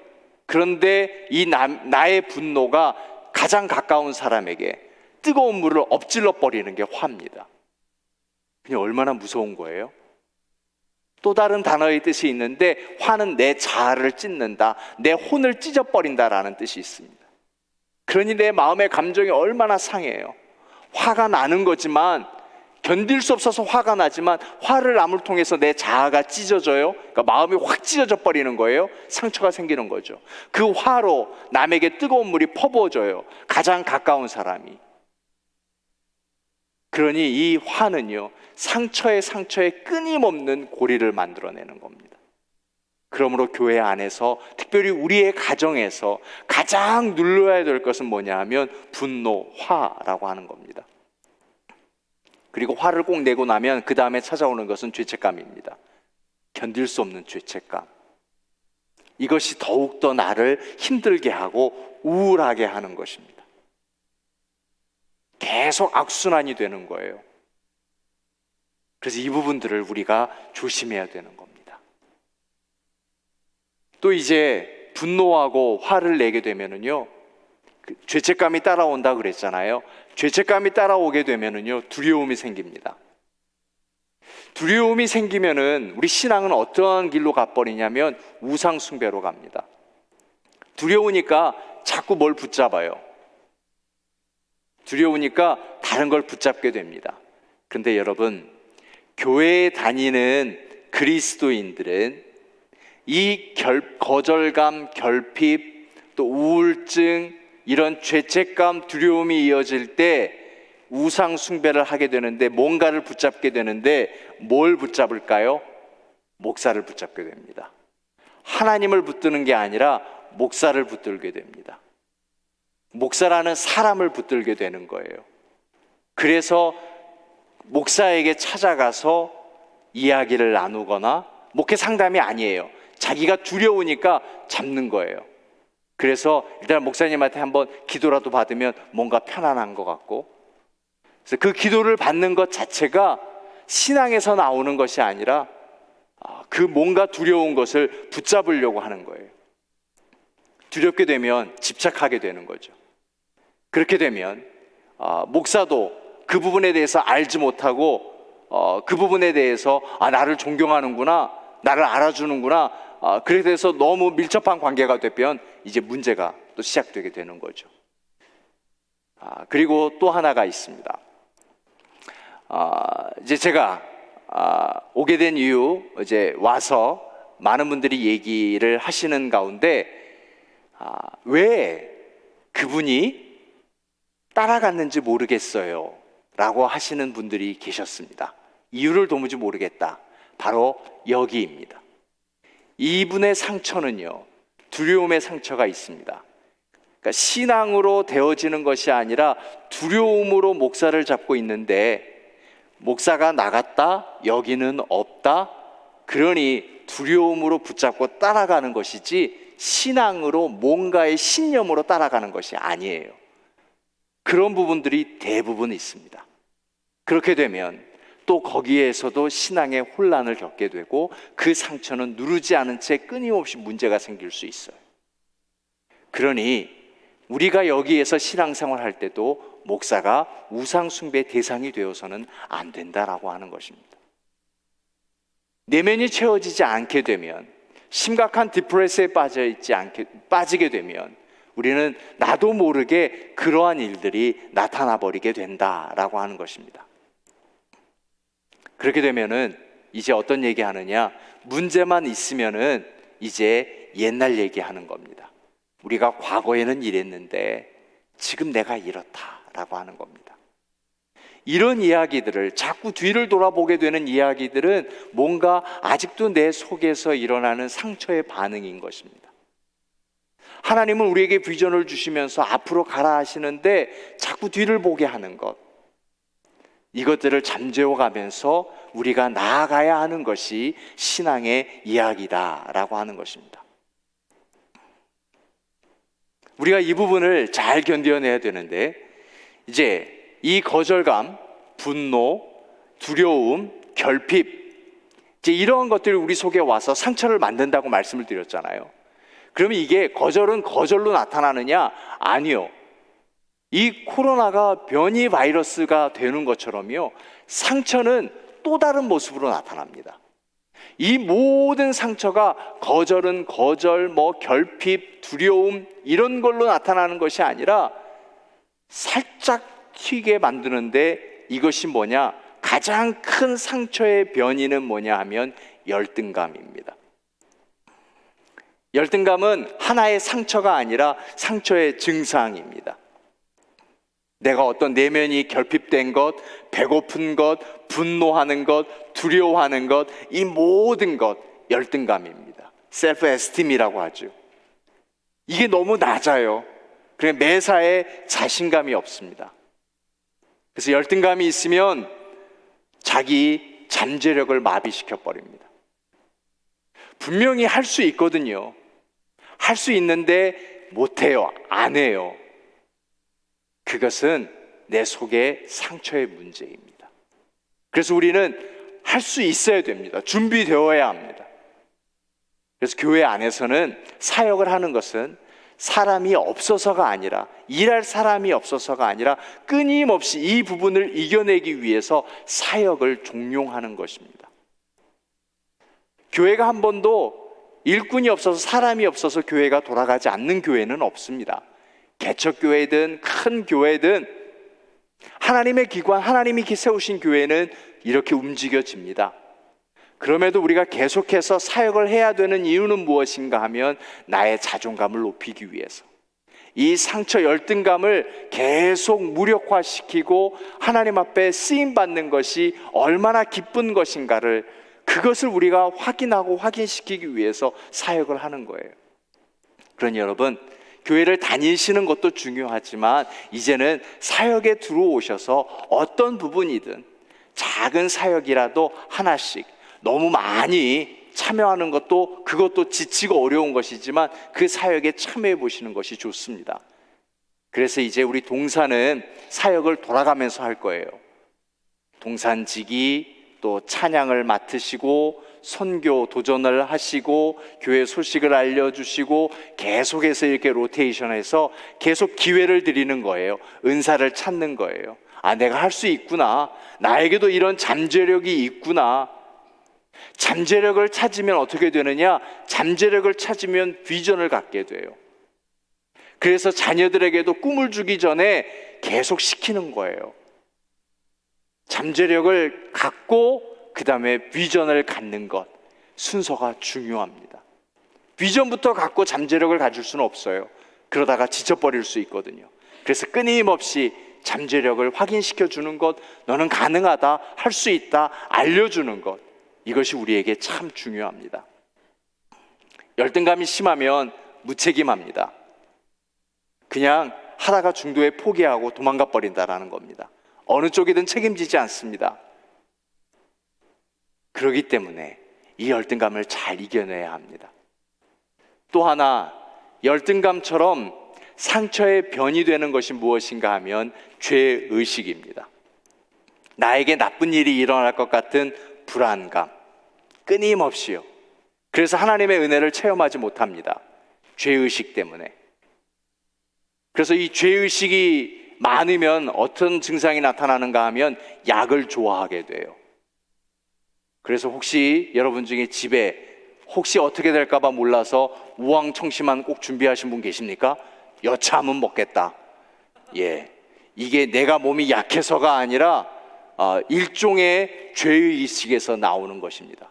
그런데 이 나의 분노가 가장 가까운 사람에게 뜨거운 물을 엎질러 버리는 게 화입니다. 그냥 얼마나 무서운 거예요? 또 다른 단어의 뜻이 있는데, 화는 내 자아를 찢는다, 내 혼을 찢어버린다라는 뜻이 있습니다. 그러니 내 마음의 감정이 얼마나 상해요. 화가 나는 거지만, 견딜 수 없어서 화가 나지만, 화를 남을 통해서 내 자아가 찢어져요. 그러니까 마음이 확 찢어져 버리는 거예요. 상처가 생기는 거죠. 그 화로 남에게 뜨거운 물이 퍼부어져요, 가장 가까운 사람이. 그러니 이 화는요, 상처에 끊임없는 고리를 만들어내는 겁니다. 그러므로 교회 안에서, 특별히 우리의 가정에서 가장 눌러야 될 것은 뭐냐 하면 분노, 화라고 하는 겁니다. 그리고 화를 꼭 내고 나면 그 다음에 찾아오는 것은 죄책감입니다. 견딜 수 없는 죄책감. 이것이 더욱더 나를 힘들게 하고 우울하게 하는 것입니다. 계속 악순환이 되는 거예요. 그래서 이 부분들을 우리가 조심해야 되는 겁니다. 또 이제 분노하고 화를 내게 되면은요, 죄책감이 따라온다 그랬잖아요. 죄책감이 따라오게 되면은요, 두려움이 생깁니다. 두려움이 생기면은 우리 신앙은 어떠한 길로 가버리냐면 우상 숭배로 갑니다. 두려우니까 자꾸 뭘 붙잡아요. 두려우니까 다른 걸 붙잡게 됩니다. 그런데 여러분, 교회에 다니는 그리스도인들은 이 거절감, 결핍, 또 우울증, 이런 죄책감, 두려움이 이어질 때 우상 숭배를 하게 되는데, 뭔가를 붙잡게 되는데 뭘 붙잡을까요? 목사를 붙잡게 됩니다. 하나님을 붙드는 게 아니라 목사를 붙들게 됩니다. 목사라는 사람을 붙들게 되는 거예요. 그래서 목사에게 찾아가서 이야기를 나누거나, 목회 상담이 아니에요. 자기가 두려우니까 잡는 거예요. 그래서 일단 목사님한테 한번 기도라도 받으면 뭔가 편안한 것 같고, 그래서 그 기도를 받는 것 자체가 신앙에서 나오는 것이 아니라 그 뭔가 두려운 것을 붙잡으려고 하는 거예요. 두렵게 되면 집착하게 되는 거죠. 그렇게 되면 목사도 그 부분에 대해서 알지 못하고, 그 부분에 대해서 나를 존경하는구나, 나를 알아주는구나, 그렇게 돼서 너무 밀접한 관계가 되면 이제 문제가 또 시작되게 되는 거죠. 그리고 또 하나가 있습니다. 이제 제가 오게 된 이유, 이제 와서 많은 분들이 얘기를 하시는 가운데 왜 그분이 따라갔는지 모르겠어요 라고 하시는 분들이 계셨습니다. 이유를 도무지 모르겠다. 바로 여기입니다. 이분의 상처는요, 두려움의 상처가 있습니다. 그러니까 신앙으로 되어지는 것이 아니라 두려움으로 목사를 잡고 있는데, 목사가 나갔다, 여기는 없다, 그러니 두려움으로 붙잡고 따라가는 것이지 신앙으로 뭔가의 신념으로 따라가는 것이 아니에요. 그런 부분들이 대부분 있습니다. 그렇게 되면 또 거기에서도 신앙의 혼란을 겪게 되고, 그 상처는 누르지 않은 채 끊임없이 문제가 생길 수 있어요. 그러니 우리가 여기에서 신앙생활 할 때도 목사가 우상숭배 대상이 되어서는 안 된다라고 하는 것입니다. 내면이 채워지지 않게 되면, 심각한 디프레스에 빠지게 되면 우리는 나도 모르게 그러한 일들이 나타나 버리게 된다라고 하는 것입니다. 그렇게 되면은 이제 어떤 얘기하느냐? 문제만 있으면은 이제 옛날 얘기하는 겁니다. 우리가 과거에는 이랬는데 지금 내가 이렇다라고 하는 겁니다. 이런 이야기들을 자꾸 뒤를 돌아보게 되는 이야기들은 뭔가 아직도 내 속에서 일어나는 상처의 반응인 것입니다. 하나님은 우리에게 비전을 주시면서 앞으로 가라 하시는데 자꾸 뒤를 보게 하는 것, 이것들을 잠재워 가면서 우리가 나아가야 하는 것이 신앙의 이야기다라고 하는 것입니다. 우리가 이 부분을 잘 견뎌내야 되는데, 이제 이 거절감, 분노, 두려움, 결핍, 이제 이런 것들이 우리 속에 와서 상처를 만든다고 말씀을 드렸잖아요. 그러면 이게 거절은 거절로 나타나느냐? 아니요. 이 코로나가 변이 바이러스가 되는 것처럼요, 상처는 또 다른 모습으로 나타납니다. 이 모든 상처가 거절은 거절, 결핍, 두려움 이런 걸로 나타나는 것이 아니라 살짝 튀게 만드는데, 이것이 뭐냐? 가장 큰 상처의 변이는 뭐냐 하면 열등감입니다. 열등감은 하나의 상처가 아니라 상처의 증상입니다. 내가 어떤 내면이 결핍된 것, 배고픈 것, 분노하는 것, 두려워하는 것, 이 모든 것 열등감입니다. 셀프 에스팀이라고 하죠. 이게 너무 낮아요. 그래 매사에 자신감이 없습니다. 그래서 열등감이 있으면 자기 잠재력을 마비시켜 버립니다. 분명히 할 수 있거든요. 할 수 있는데 못해요. 안 해요. 그것은 내 속의 상처의 문제입니다. 그래서 우리는 할 수 있어야 됩니다. 준비되어야 합니다. 그래서 교회 안에서는 사역을 하는 것은 사람이 없어서가 아니라, 일할 사람이 없어서가 아니라 끊임없이 이 부분을 이겨내기 위해서 사역을 종용하는 것입니다. 교회가 한 번도 일꾼이 없어서, 사람이 없어서 교회가 돌아가지 않는 교회는 없습니다. 개척교회든 큰 교회든 하나님의 기관, 하나님이 세우신 교회는 이렇게 움직여집니다. 그럼에도 우리가 계속해서 사역을 해야 되는 이유는 무엇인가 하면 나의 자존감을 높이기 위해서, 이 상처 열등감을 계속 무력화시키고 하나님 앞에 쓰임받는 것이 얼마나 기쁜 것인가를, 그것을 우리가 확인하고 확인시키기 위해서 사역을 하는 거예요. 그러니 여러분, 교회를 다니시는 것도 중요하지만 이제는 사역에 들어오셔서 어떤 부분이든 작은 사역이라도 하나씩, 너무 많이 참여하는 것도, 그것도 지치고 어려운 것이지만 그 사역에 참여해 보시는 것이 좋습니다. 그래서 이제 우리 동사는 사역을 돌아가면서 할 거예요. 동산지기, 또 찬양을 맡으시고 선교 도전을 하시고 교회 소식을 알려주시고 계속해서 이렇게 로테이션해서 계속 기회를 드리는 거예요. 은사를 찾는 거예요. 아, 내가 할 수 있구나. 나에게도 이런 잠재력이 있구나. 잠재력을 찾으면 어떻게 되느냐? 잠재력을 찾으면 비전을 갖게 돼요. 그래서 자녀들에게도 꿈을 주기 전에 계속 시키는 거예요. 잠재력을 갖고 그 다음에 비전을 갖는 것, 순서가 중요합니다. 비전부터 갖고 잠재력을 가질 수는 없어요. 그러다가 지쳐버릴 수 있거든요. 그래서 끊임없이 잠재력을 확인시켜 주는 것, 너는 가능하다, 할 수 있다, 알려주는 것, 이것이 우리에게 참 중요합니다. 열등감이 심하면 무책임합니다. 그냥 하다가 중도에 포기하고 도망가 버린다라는 겁니다. 어느 쪽이든 책임지지 않습니다. 그렇기 때문에 이 열등감을 잘 이겨내야 합니다. 또 하나, 열등감처럼 상처의 변이 되는 것이 무엇인가 하면 죄의식입니다. 나에게 나쁜 일이 일어날 것 같은 불안감, 끊임없이요. 그래서 하나님의 은혜를 체험하지 못합니다. 죄의식 때문에. 그래서 이 죄의식이 많으면 어떤 증상이 나타나는가 하면 약을 좋아하게 돼요. 그래서 혹시 여러분 중에 집에 혹시 어떻게 될까봐 몰라서 우황청심환 꼭 준비하신 분 계십니까? 여차하면 먹겠다. 예, 이게 내가 몸이 약해서가 아니라 일종의 죄의식에서 나오는 것입니다.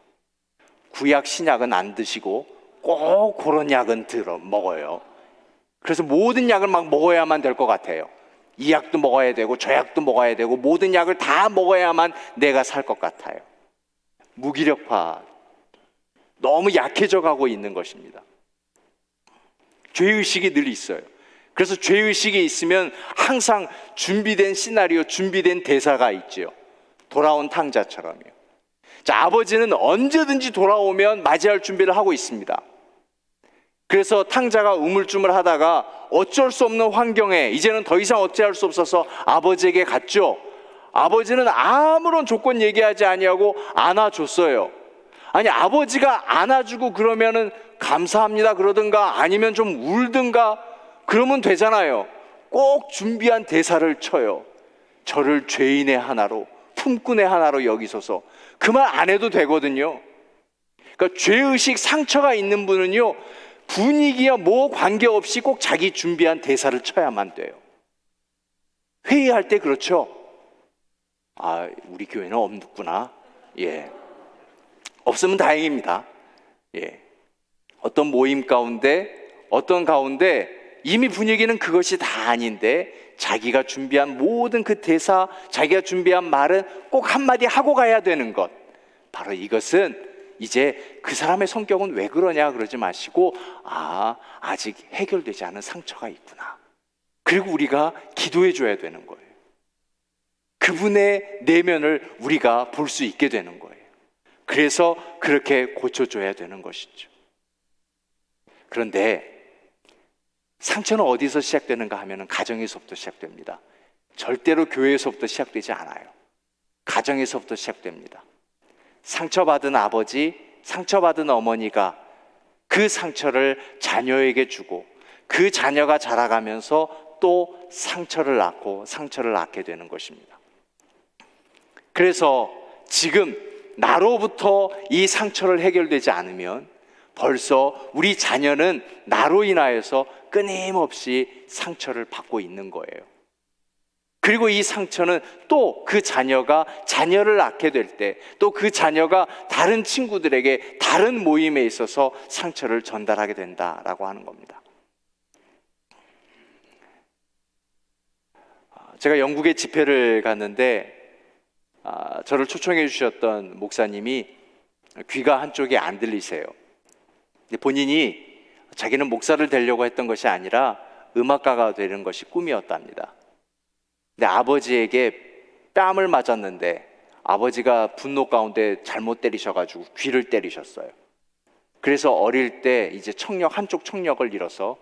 구약 신약은 안 드시고 꼭 그런 약은 먹어요. 그래서 모든 약을 막 먹어야만 될 것 같아요. 이 약도 먹어야 되고 저 약도 먹어야 되고 모든 약을 다 먹어야만 내가 살 것 같아요. 무기력화, 너무 약해져 가고 있는 것입니다. 죄의식이 늘 있어요. 그래서 죄의식이 있으면 항상 준비된 시나리오, 준비된 대사가 있죠. 돌아온 탕자처럼요. 자, 아버지는 언제든지 돌아오면 맞이할 준비를 하고 있습니다. 그래서 탕자가 우물쭈물 하다가 어쩔 수 없는 환경에 이제는 더 이상 어찌할 수 없어서 아버지에게 갔죠. 아버지는 아무런 조건 얘기하지 아니하고 안아줬어요. 아니, 아버지가 안아주고 그러면은 감사합니다 그러든가 아니면 좀 울든가 그러면 되잖아요. 꼭 준비한 대사를 쳐요. 저를 죄인의 하나로, 품꾼의 하나로 여기소서. 그 말 안 해도 되거든요. 그러니까 죄의식 상처가 있는 분은요, 분위기와 뭐 관계없이 꼭 자기 준비한 대사를 쳐야만 돼요. 회의할 때 그렇죠. 아, 우리 교회는 없구나. 예. 없으면 다행입니다. 예. 어떤 모임 가운데, 어떤 가운데 이미 분위기는 그것이 다 아닌데 자기가 준비한 모든 그 대사, 자기가 준비한 말은 꼭 한마디 하고 가야 되는 것. 바로 이것은 이제 그 사람의 성격은 왜 그러냐 그러지 마시고, 아직 해결되지 않은 상처가 있구나. 그리고 우리가 기도해 줘야 되는 거예요. 그분의 내면을 우리가 볼 수 있게 되는 거예요. 그래서 그렇게 고쳐줘야 되는 것이죠. 그런데 상처는 어디서 시작되는가 하면 가정에서부터 시작됩니다. 절대로 교회에서부터 시작되지 않아요. 가정에서부터 시작됩니다. 상처받은 아버지, 상처받은 어머니가 그 상처를 자녀에게 주고 그 자녀가 자라가면서 또 상처를 낳게 되는 것입니다. 그래서 지금 나로부터 이 상처를 해결되지 않으면 벌써 우리 자녀는 나로 인하여서 끊임없이 상처를 받고 있는 거예요. 그리고 이 상처는 또 그 자녀가 자녀를 낳게 될 때, 또 그 자녀가 다른 친구들에게 다른 모임에 있어서 상처를 전달하게 된다라고 하는 겁니다. 제가 영국에 집회를 갔는데 저를 초청해 주셨던 목사님이 귀가 한쪽에 안 들리세요. 근데 본인이 자기는 목사를 되려고 했던 것이 아니라 음악가가 되는 것이 꿈이었답니다. 근데 아버지에게 뺨을 맞았는데 아버지가 분노 가운데 잘못 때리셔가지고 귀를 때리셨어요. 그래서 어릴 때 이제 한쪽 청력을 잃어서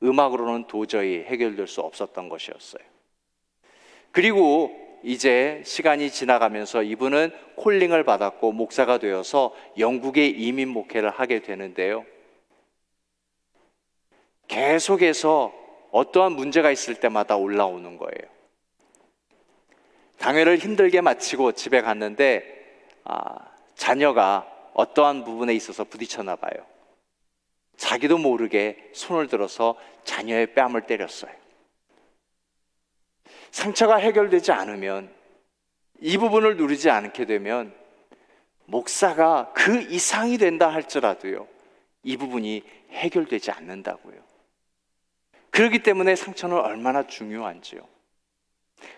음악으로는 도저히 해결될 수 없었던 것이었어요. 그리고 이제 시간이 지나가면서 이분은 콜링을 받았고 목사가 되어서 영국에 이민 목회를 하게 되는데요. 계속해서 어떠한 문제가 있을 때마다 올라오는 거예요. 당회를 힘들게 마치고 집에 갔는데 자녀가 어떠한 부분에 있어서 부딪혔나 봐요. 자기도 모르게 손을 들어서 자녀의 뺨을 때렸어요. 상처가 해결되지 않으면, 이 부분을 누리지 않게 되면 목사가 그 이상이 된다 할지라도요, 이 부분이 해결되지 않는다고요. 그렇기 때문에 상처는 얼마나 중요한지요.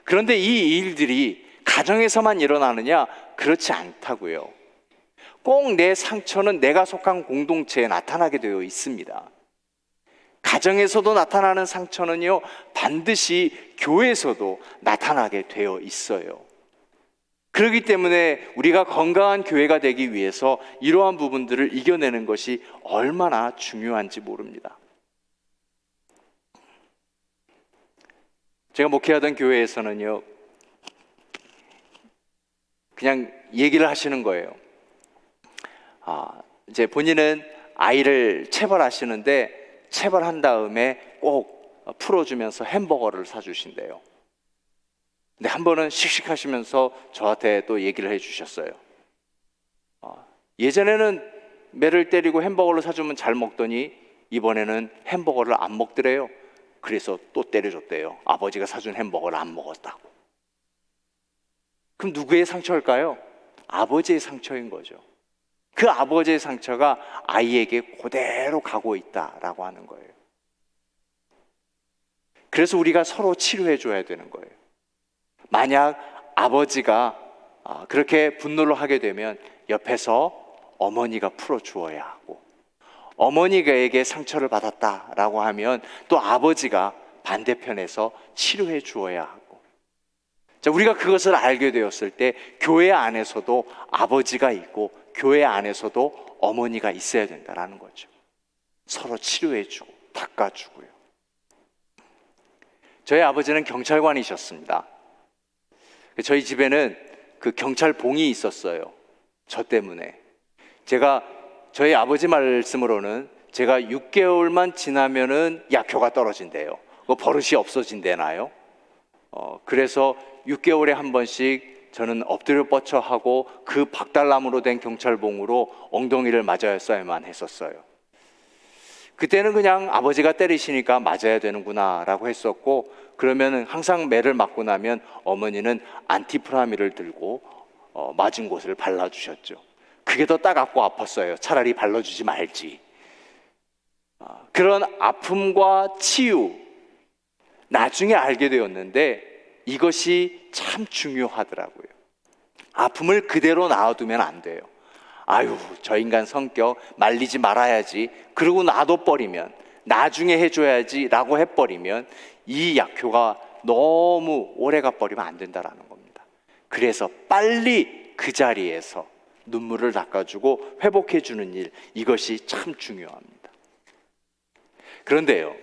그런데 이 일들이 가정에서만 일어나느냐? 그렇지 않다고요. 꼭 내 상처는 내가 속한 공동체에 나타나게 되어 있습니다. 가정에서도 나타나는 상처는요, 반드시 교회에서도 나타나게 되어 있어요. 그렇기 때문에 우리가 건강한 교회가 되기 위해서 이러한 부분들을 이겨내는 것이 얼마나 중요한지 모릅니다. 제가 목회하던 교회에서는요, 그냥 얘기를 하시는 거예요. 이제 본인은 아이를 체벌하시는데 체벌한 다음에 꼭 풀어주면서 햄버거를 사주신대요. 근데 한 번은 씩씩하시면서 저한테 또 얘기를 해주셨어요. 예전에는 매를 때리고 햄버거를 사주면 잘 먹더니 이번에는 햄버거를 안 먹더래요. 그래서 또 때려줬대요. 아버지가 사준 햄버거를 안 먹었다고. 그럼 누구의 상처일까요? 아버지의 상처인 거죠. 그 아버지의 상처가 아이에게 그대로 가고 있다라고 하는 거예요. 그래서 우리가 서로 치료해 줘야 되는 거예요. 만약 아버지가 그렇게 분노를 하게 되면 옆에서 어머니가 풀어 주어야 하고, 어머니에게 상처를 받았다라고 하면 또 아버지가 반대편에서 치료해 주어야 하고, 자, 우리가 그것을 알게 되었을 때 교회 안에서도 아버지가 있고 교회 안에서도 어머니가 있어야 된다라는 거죠. 서로 치료해 주고 닦아 주고요. 저희 아버지는 경찰관이셨습니다. 저희 집에는 그 경찰봉이 있었어요. 저 때문에. 저희 아버지 말씀으로는 제가 6개월만 지나면은 약효가 떨어진대요. 그 버릇이 없어진대나요? 그래서 6개월에 한 번씩 저는 엎드려 뻗쳐하고 그 박달나무로 된 경찰봉으로 엉덩이를 맞아야만 했었어요. 그때는 그냥 아버지가 때리시니까 맞아야 되는구나 라고 했었고, 그러면 항상 매를 맞고 나면 어머니는 안티프라미를 들고 맞은 곳을 발라주셨죠. 그게 더 따갑고 아팠어요. 차라리 발라주지 말지. 그런 아픔과 치유, 나중에 알게 되었는데 이것이 참 중요하더라고요. 아픔을 그대로 놔두면 안 돼요. 아유, 저 인간 성격 말리지 말아야지, 그러고 놔둬버리면, 나중에 해줘야지 라고 해버리면 이 약효가 너무 오래 가버리면 안 된다라는 겁니다. 그래서 빨리 그 자리에서 눈물을 닦아주고 회복해주는 일, 이것이 참 중요합니다. 그런데요,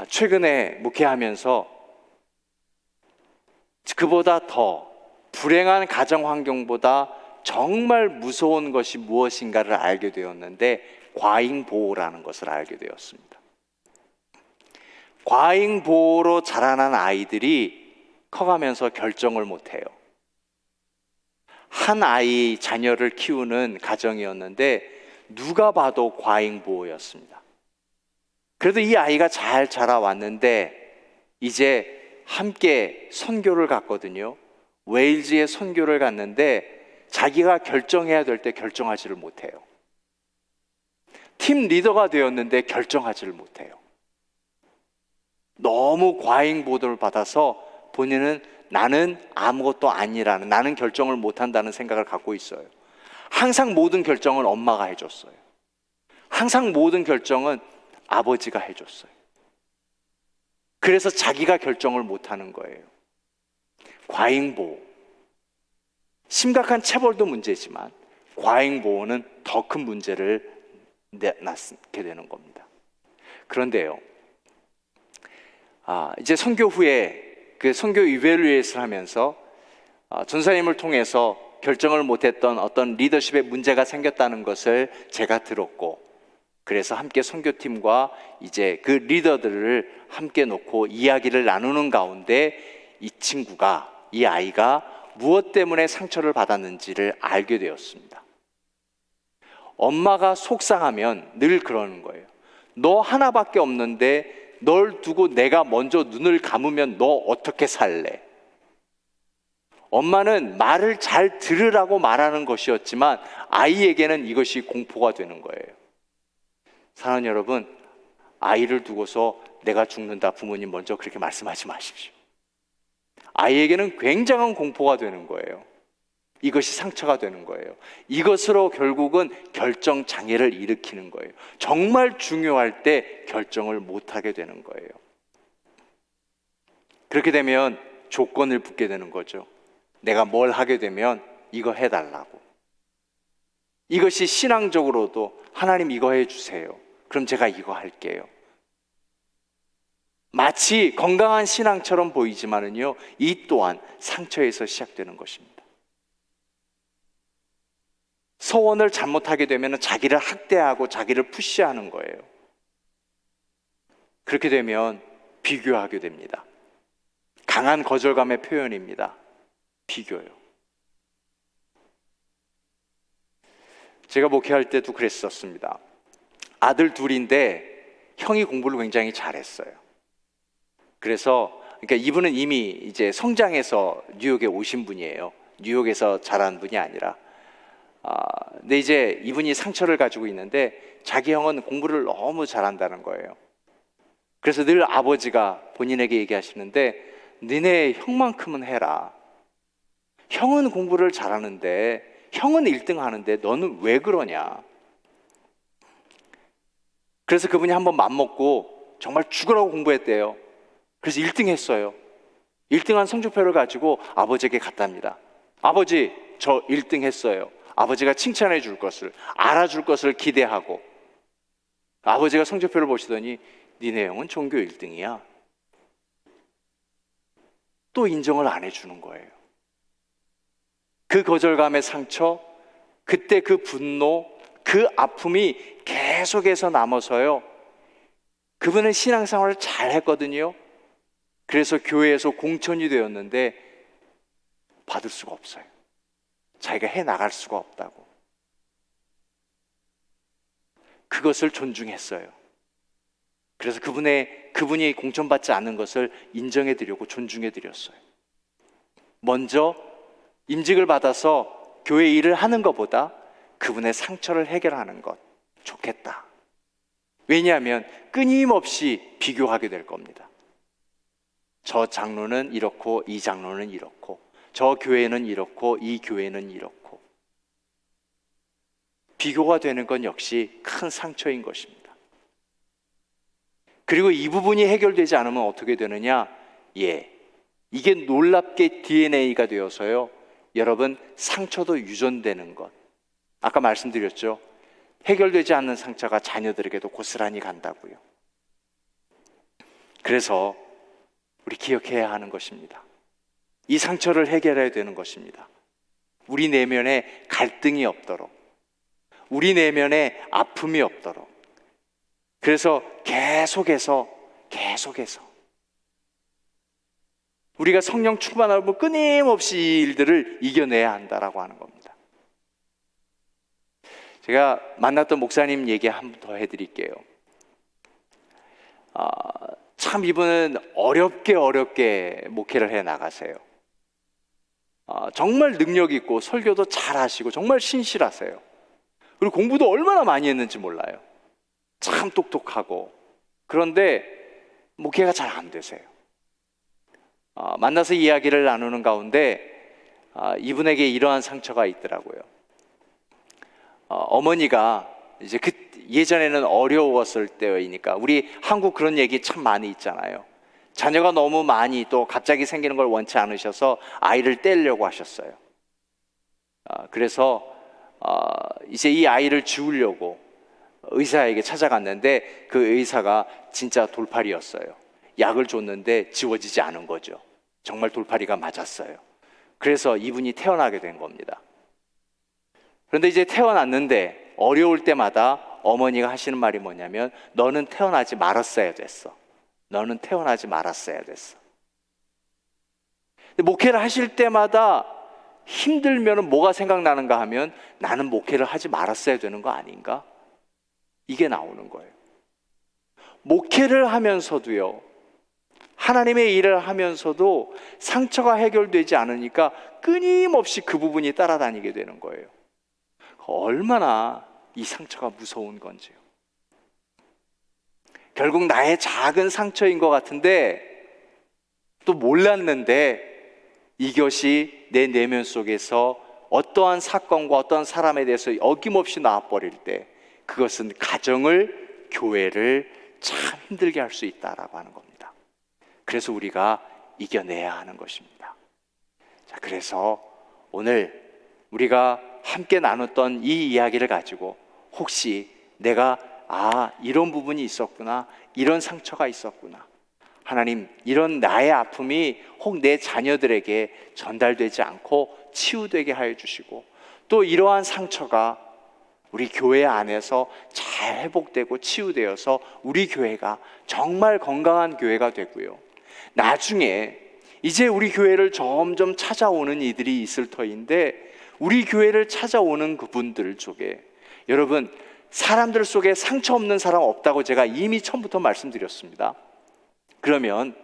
최근에 목회하면서 그보다 더 불행한 가정 환경보다 정말 무서운 것이 무엇인가를 알게 되었는데, 과잉보호라는 것을 알게 되었습니다. 과잉보호로 자라난 아이들이 커가면서 결정을 못해요. 한 아이 자녀를 키우는 가정이었는데 누가 봐도 과잉보호였습니다. 그래도 이 아이가 잘 자라왔는데 이제 함께 선교를 갔거든요. 웨일즈에 선교를 갔는데 자기가 결정해야 될 때 결정하지를 못해요. 팀 리더가 되었는데 결정하지를 못해요. 너무 과잉 보도를 받아서 본인은 나는 아무것도 아니라는, 나는 결정을 못한다는 생각을 갖고 있어요. 항상 모든 결정은 엄마가 해줬어요. 항상 모든 결정은 아버지가 해줬어요. 그래서 자기가 결정을 못하는 거예요. 과잉보호. 심각한 체벌도 문제지만 과잉보호는 더 큰 문제를 낳게 되는 겁니다. 그런데요, 이제 선교 후에 그 선교 이벨루에이션을 하면서 전사님을 통해서 결정을 못했던 어떤 리더십에 문제가 생겼다는 것을 제가 들었고, 그래서 함께 선교팀과 이제 그 리더들을 함께 놓고 이야기를 나누는 가운데 이 아이가 무엇 때문에 상처를 받았는지를 알게 되었습니다. 엄마가 속상하면 늘 그러는 거예요. 너 하나밖에 없는데 널 두고 내가 먼저 눈을 감으면 너 어떻게 살래? 엄마는 말을 잘 들으라고 말하는 것이었지만 아이에게는 이것이 공포가 되는 거예요. 사랑하는 여러분, 아이를 두고서 내가 죽는다 부모님 먼저 그렇게 말씀하지 마십시오. 아이에게는 굉장한 공포가 되는 거예요. 이것이 상처가 되는 거예요. 이것으로 결국은 결정 장애를 일으키는 거예요. 정말 중요할 때 결정을 못하게 되는 거예요. 그렇게 되면 조건을 붙게 되는 거죠. 내가 뭘 하게 되면 이거 해달라고. 이것이 신앙적으로도 하나님 이거 해주세요. 그럼 제가 이거 할게요. 마치 건강한 신앙처럼 보이지만은요, 이 또한 상처에서 시작되는 것입니다. 서원을 잘못하게 되면 자기를 학대하고 자기를 푸시하는 거예요. 그렇게 되면 비교하게 됩니다. 강한 거절감의 표현입니다. 비교요. 제가 목회할 때도 그랬었습니다. 아들 둘인데 형이 공부를 굉장히 잘했어요. 그래서 그러니까 이분은 이미 이제 성장해서 뉴욕에 오신 분이에요. 뉴욕에서 자란 분이 아니라. 근데 이제 이분이 상처를 가지고 있는데 자기 형은 공부를 너무 잘한다는 거예요. 그래서 늘 아버지가 본인에게 얘기하시는데 니네 형만큼은 해라. 형은 공부를 잘하는데, 형은 1등 하는데 너는 왜 그러냐. 그래서 그분이 한번 맘먹고 정말 죽으라고 공부했대요. 그래서 1등 했어요. 1등한 성적표를 가지고 아버지에게 갔답니다. 아버지, 저 1등 했어요. 아버지가 칭찬해 줄 것을, 알아줄 것을 기대하고, 아버지가 성적표를 보시더니 니네 형은 전교 1등이야. 또 인정을 안 해주는 거예요. 그 거절감의 상처, 그때 그 분노, 그 아픔이 계속해서 남아서요, 그분은 신앙생활을 잘 했거든요. 그래서 교회에서 공천이 되었는데 받을 수가 없어요. 자기가 해 나갈 수가 없다고. 그것을 존중했어요. 그래서 그분이 공천받지 않는 것을 인정해 드리고 존중해 드렸어요. 먼저 임직을 받아서 교회 일을 하는 것보다 그분의 상처를 해결하는 것 좋겠다. 왜냐하면 끊임없이 비교하게 될 겁니다. 저 장로는 이렇고 이 장로는 이렇고, 저 교회는 이렇고 이 교회는 이렇고. 비교가 되는 건 역시 큰 상처인 것입니다. 그리고 이 부분이 해결되지 않으면 어떻게 되느냐? 이게 놀랍게 DNA가 되어서요, 여러분, 상처도 유전되는 것. 아까 말씀드렸죠. 해결되지 않는 상처가 자녀들에게도 고스란히 간다고요. 그래서 우리 기억해야 하는 것입니다. 이 상처를 해결해야 되는 것입니다. 우리 내면에 갈등이 없도록, 우리 내면에 아픔이 없도록. 그래서 계속해서 우리가 성령 충만하고 끊임없이 이 일들을 이겨내야 한다라고 하는 겁니다. 제가 만났던 목사님 얘기 한 번 더 해드릴게요. 참 이분은 어렵게 목회를 해 나가세요. 정말 능력 있고 설교도 잘 하시고 정말 신실하세요. 그리고 공부도 얼마나 많이 했는지 몰라요. 참 똑똑하고. 그런데 목회가 잘 안 되세요. 만나서 이야기를 나누는 가운데 이분에게 이러한 상처가 있더라고요. 어머니가 이제 예전에는 어려웠을 때이니까, 우리 한국 그런 얘기 참 많이 있잖아요. 자녀가 너무 많이 또 갑자기 생기는 걸 원치 않으셔서 아이를 떼려고 하셨어요. 그래서 이제 이 아이를 지우려고 의사에게 찾아갔는데 그 의사가 진짜 돌팔이였어요. 약을 줬는데 지워지지 않은 거죠. 정말 돌팔이가 맞았어요. 그래서 이분이 태어나게 된 겁니다. 그런데 이제 태어났는데 어려울 때마다 어머니가 하시는 말이 뭐냐면, 너는 태어나지 말았어야 됐어. 너는 태어나지 말았어야 됐어. 근데 목회를 하실 때마다 힘들면 뭐가 생각나는가 하면, 나는 목회를 하지 말았어야 되는 거 아닌가? 이게 나오는 거예요. 목회를 하면서도요, 하나님의 일을 하면서도 상처가 해결되지 않으니까 끊임없이 그 부분이 따라다니게 되는 거예요. 얼마나 이 상처가 무서운 건지요. 결국 나의 작은 상처인 것 같은데 또 몰랐는데 이것이 내 내면 속에서 어떠한 사건과 어떠한 사람에 대해서 어김없이 나와버릴 때 그것은 가정을, 교회를 참 힘들게 할 수 있다라고 하는 겁니다. 그래서 우리가 이겨내야 하는 것입니다. 자, 그래서 오늘 우리가 함께 나눴던 이 이야기를 가지고 혹시 내가 이런 부분이 있었구나, 이런 상처가 있었구나, 하나님 이런 나의 아픔이 혹 내 자녀들에게 전달되지 않고 치유되게 하여 주시고, 또 이러한 상처가 우리 교회 안에서 잘 회복되고 치유되어서 우리 교회가 정말 건강한 교회가 되고요, 나중에 이제 우리 교회를 점점 찾아오는 이들이 있을 터인데, 우리 교회를 찾아오는 그분들 쪽에, 여러분, 사람들 속에 상처 없는 사람 없다고 제가 이미 처음부터 말씀드렸습니다. 그러면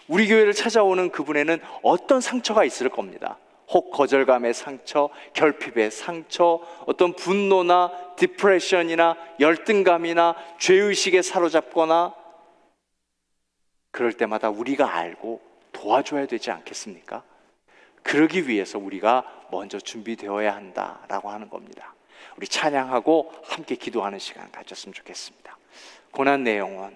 우리 교회를 찾아오는 그분에는 어떤 상처가 있을 겁니다. 혹 거절감의 상처, 결핍의 상처, 어떤 분노나 디프레션이나 열등감이나 죄의식에 사로잡거나, 그럴 때마다 우리가 알고 도와줘야 되지 않겠습니까? 그러기 위해서 우리가 먼저 준비되어야 한다라고 하는 겁니다. 우리 찬양하고 함께 기도하는 시간 가졌으면 좋겠습니다. 고난 내 영혼,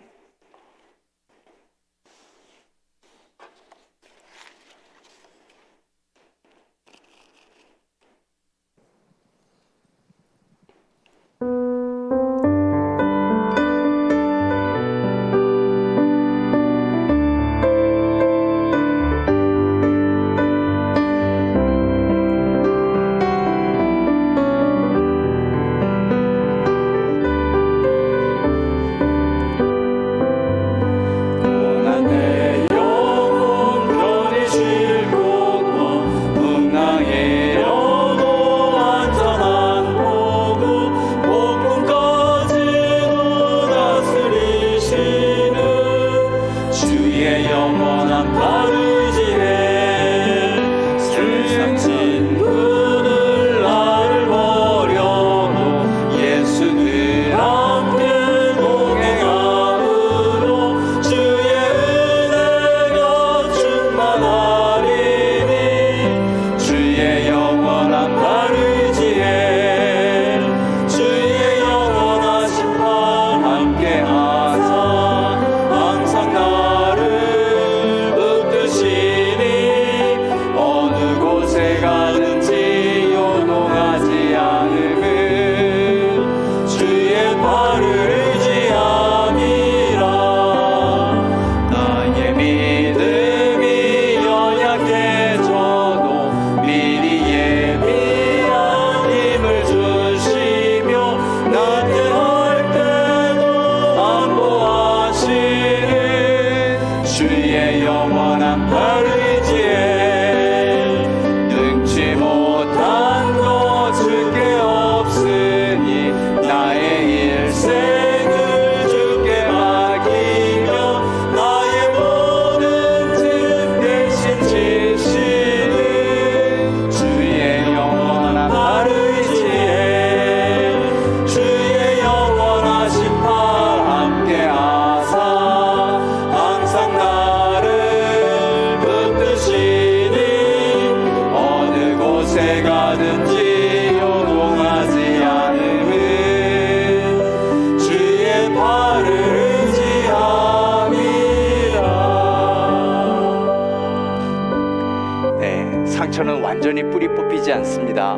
상처는 완전히 뿌리 뽑히지 않습니다.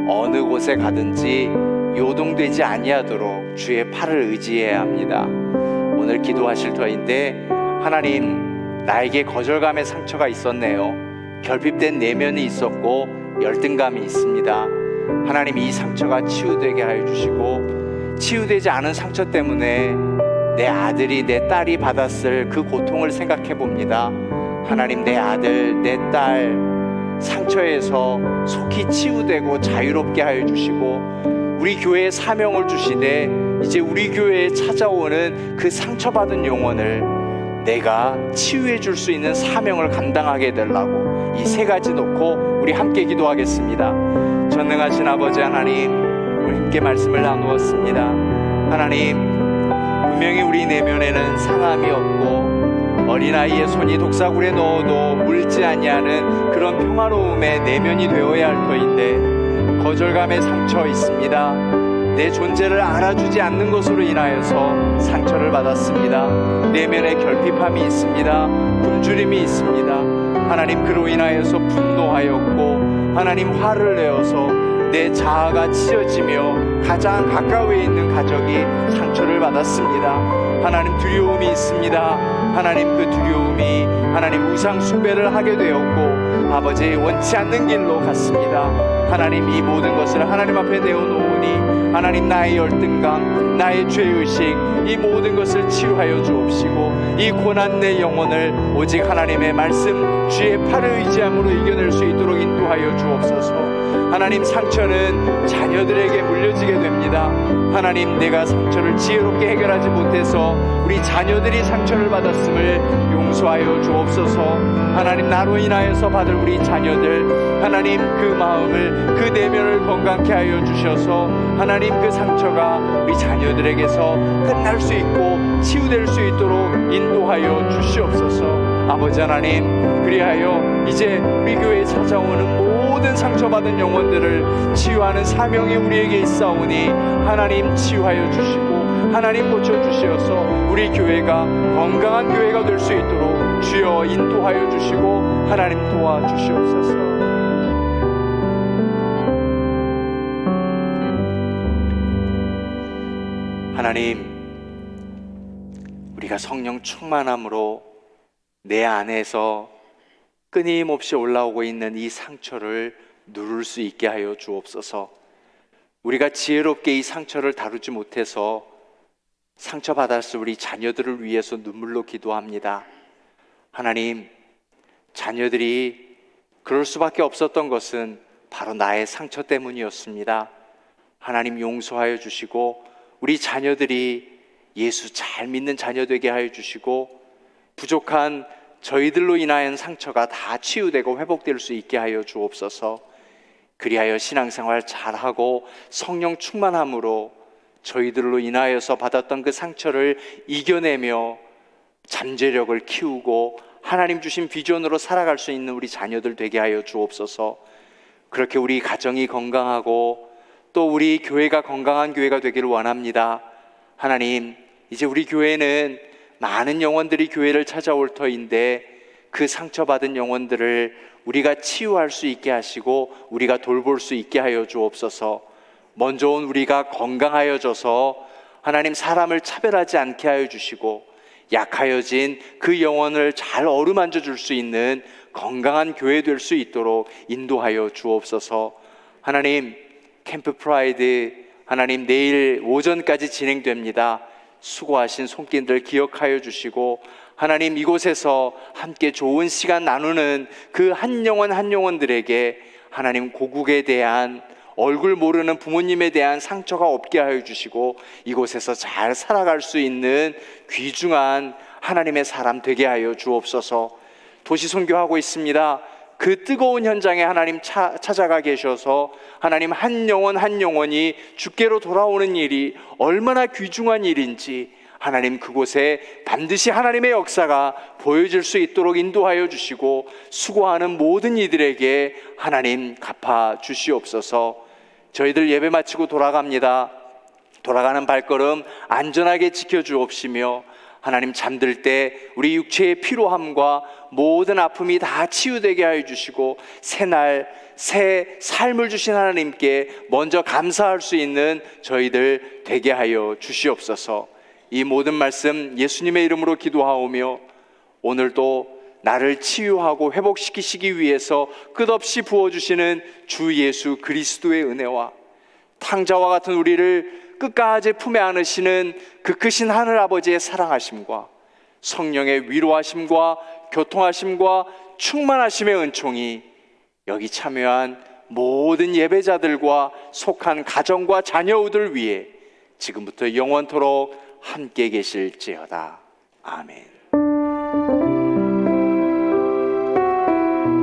어느 곳에 가든지 요동되지 아니하도록 주의 팔을 의지해야 합니다. 오늘 기도하실 터인데, 하나님, 나에게 거절감의 상처가 있었네요. 결핍된 내면이 있었고 열등감이 있습니다. 하나님, 이 상처가 치유되게 하여 주시고, 치유되지 않은 상처 때문에 내 아들이, 내 딸이 받았을 그 고통을 생각해 봅니다. 하나님, 내 아들, 내 딸 상처에서 속히 치유되고 자유롭게 하여 주시고, 우리 교회에 사명을 주시되 이제 우리 교회에 찾아오는 그 상처받은 영혼을 내가 치유해 줄 수 있는 사명을 감당하게 되려고 이 세 가지 놓고 우리 함께 기도하겠습니다. 전능하신 아버지 하나님, 우리 함께 말씀을 나누었습니다. 하나님, 분명히 우리 내면에는 상함이 없고 어린아이의 손이 독사굴에 넣어도 물지 아니하는 그런 평화로움의 내면이 되어야 할 터인데, 거절감의 상처 있습니다. 내 존재를 알아주지 않는 것으로 인하여서 상처를 받았습니다. 내면에 결핍함이 있습니다. 굶주림이 있습니다. 하나님, 그로 인하여서 분노하였고, 하나님, 화를 내어서 내 자아가 찢어지며 가장 가까이에 있는 가족이 상처를 받았습니다. 하나님, 두려움이 있습니다. 하나님, 그 두려움이 하나님 우상 숭배를 하게 되었고, 아버지 원치 않는 길로 갔습니다. 하나님 이 모든 것을 하나님 앞에 내어놓으니 하나님 나의 열등감, 나의 죄의식 이 모든 것을 치유하여 주옵시고 이 고난 내 영혼을 오직 하나님의 말씀 주의 팔을 의지함으로 이겨낼 수 있도록 인도하여 주옵소서. 하나님 상처는 자녀들에게 물려지게 됩니다. 하나님 내가 상처를 지혜롭게 해결하지 못해서 우리 자녀들이 상처를 받았음을 용서하여 주옵소서. 하나님 나로 인하여서 받을 우리 자녀들 하나님 그 마음을 그 내면을 건강케 하여 주셔서 하나님 그 상처가 우리 자녀들에게서 끝날 수 있고 치유될 수 있도록 인도하여 주시옵소서. 아버지 하나님 그리하여 이제 우리 교회에 찾아오는 모든 상처받은 영혼들을 치유하는 사명이 우리에게 있사오니 하나님 치유하여 주시고 하나님 고쳐주시어서 우리 교회가 건강한 교회가 될 수 있도록 주여 인도하여 주시고 하나님 도와주시옵소서. 하나님 우리가 성령 충만함으로 내 안에서 끊임없이 올라오고 있는 이 상처를 누를 수 있게 하여 주옵소서. 우리가 지혜롭게 이 상처를 다루지 못해서 상처받았을 우리 자녀들을 위해서 눈물로 기도합니다. 하나님, 자녀들이 그럴 수밖에 없었던 것은 바로 나의 상처 때문이었습니다. 하나님 용서하여 주시고 우리 자녀들이 예수 잘 믿는 자녀 되게 하여 주시고 부족한 저희들로 인하여 상처가 다 치유되고 회복될 수 있게 하여 주옵소서. 그리하여 신앙생활 잘하고 성령 충만함으로 저희들로 인하여서 받았던 그 상처를 이겨내며 잠재력을 키우고 하나님 주신 비전으로 살아갈 수 있는 우리 자녀들 되게 하여 주옵소서. 그렇게 우리 가정이 건강하고 또 우리 교회가 건강한 교회가 되기를 원합니다. 하나님, 이제 우리 교회는 많은 영혼들이 교회를 찾아올 터인데 그 상처받은 영혼들을 우리가 치유할 수 있게 하시고 우리가 돌볼 수 있게 하여 주옵소서. 먼저 온 우리가 건강하여져서 하나님 사람을 차별하지 않게 하여 주시고 약하여진 그 영혼을 잘 어루만져 줄 수 있는 건강한 교회 될 수 있도록 인도하여 주옵소서. 하나님, 캠프 프라이드 하나님 내일 오전까지 진행됩니다. 수고하신 손길들 기억하여 주시고 하나님 이곳에서 함께 좋은 시간 나누는 그 한 영혼 한 영혼들에게 하나님 고국에 대한 얼굴 모르는 부모님에 대한 상처가 없게 하여 주시고 이곳에서 잘 살아갈 수 있는 귀중한 하나님의 사람 되게 하여 주옵소서. 도시 선교하고 있습니다. 그 뜨거운 현장에 하나님 찾아가 계셔서 하나님 한 영혼 한 영혼이 주께로 돌아오는 일이 얼마나 귀중한 일인지 하나님 그곳에 반드시 하나님의 역사가 보여질 수 있도록 인도하여 주시고 수고하는 모든 이들에게 하나님 갚아 주시옵소서. 저희들 예배 마치고 돌아갑니다. 돌아가는 발걸음 안전하게 지켜주옵시며 하나님 잠들 때 우리 육체의 피로함과 모든 아픔이 다 치유되게 하여 주시고 새 삶을 주신 하나님께 먼저 감사할 수 있는 저희들 되게 하여 주시옵소서. 이 모든 말씀 예수님의 이름으로 기도하오며 오늘도 나를 치유하고 회복시키시기 위해서 끝없이 부어주시는 주 예수 그리스도의 은혜와 탕자와 같은 우리를 끝까지 품에 안으시는 그 크신 하늘아버지의 사랑하심과 성령의 위로하심과 교통하심과 충만하심의 은총이 여기 참여한 모든 예배자들과 속한 가정과 자녀들 위해 지금부터 영원토록 함께 계실지어다. 아멘.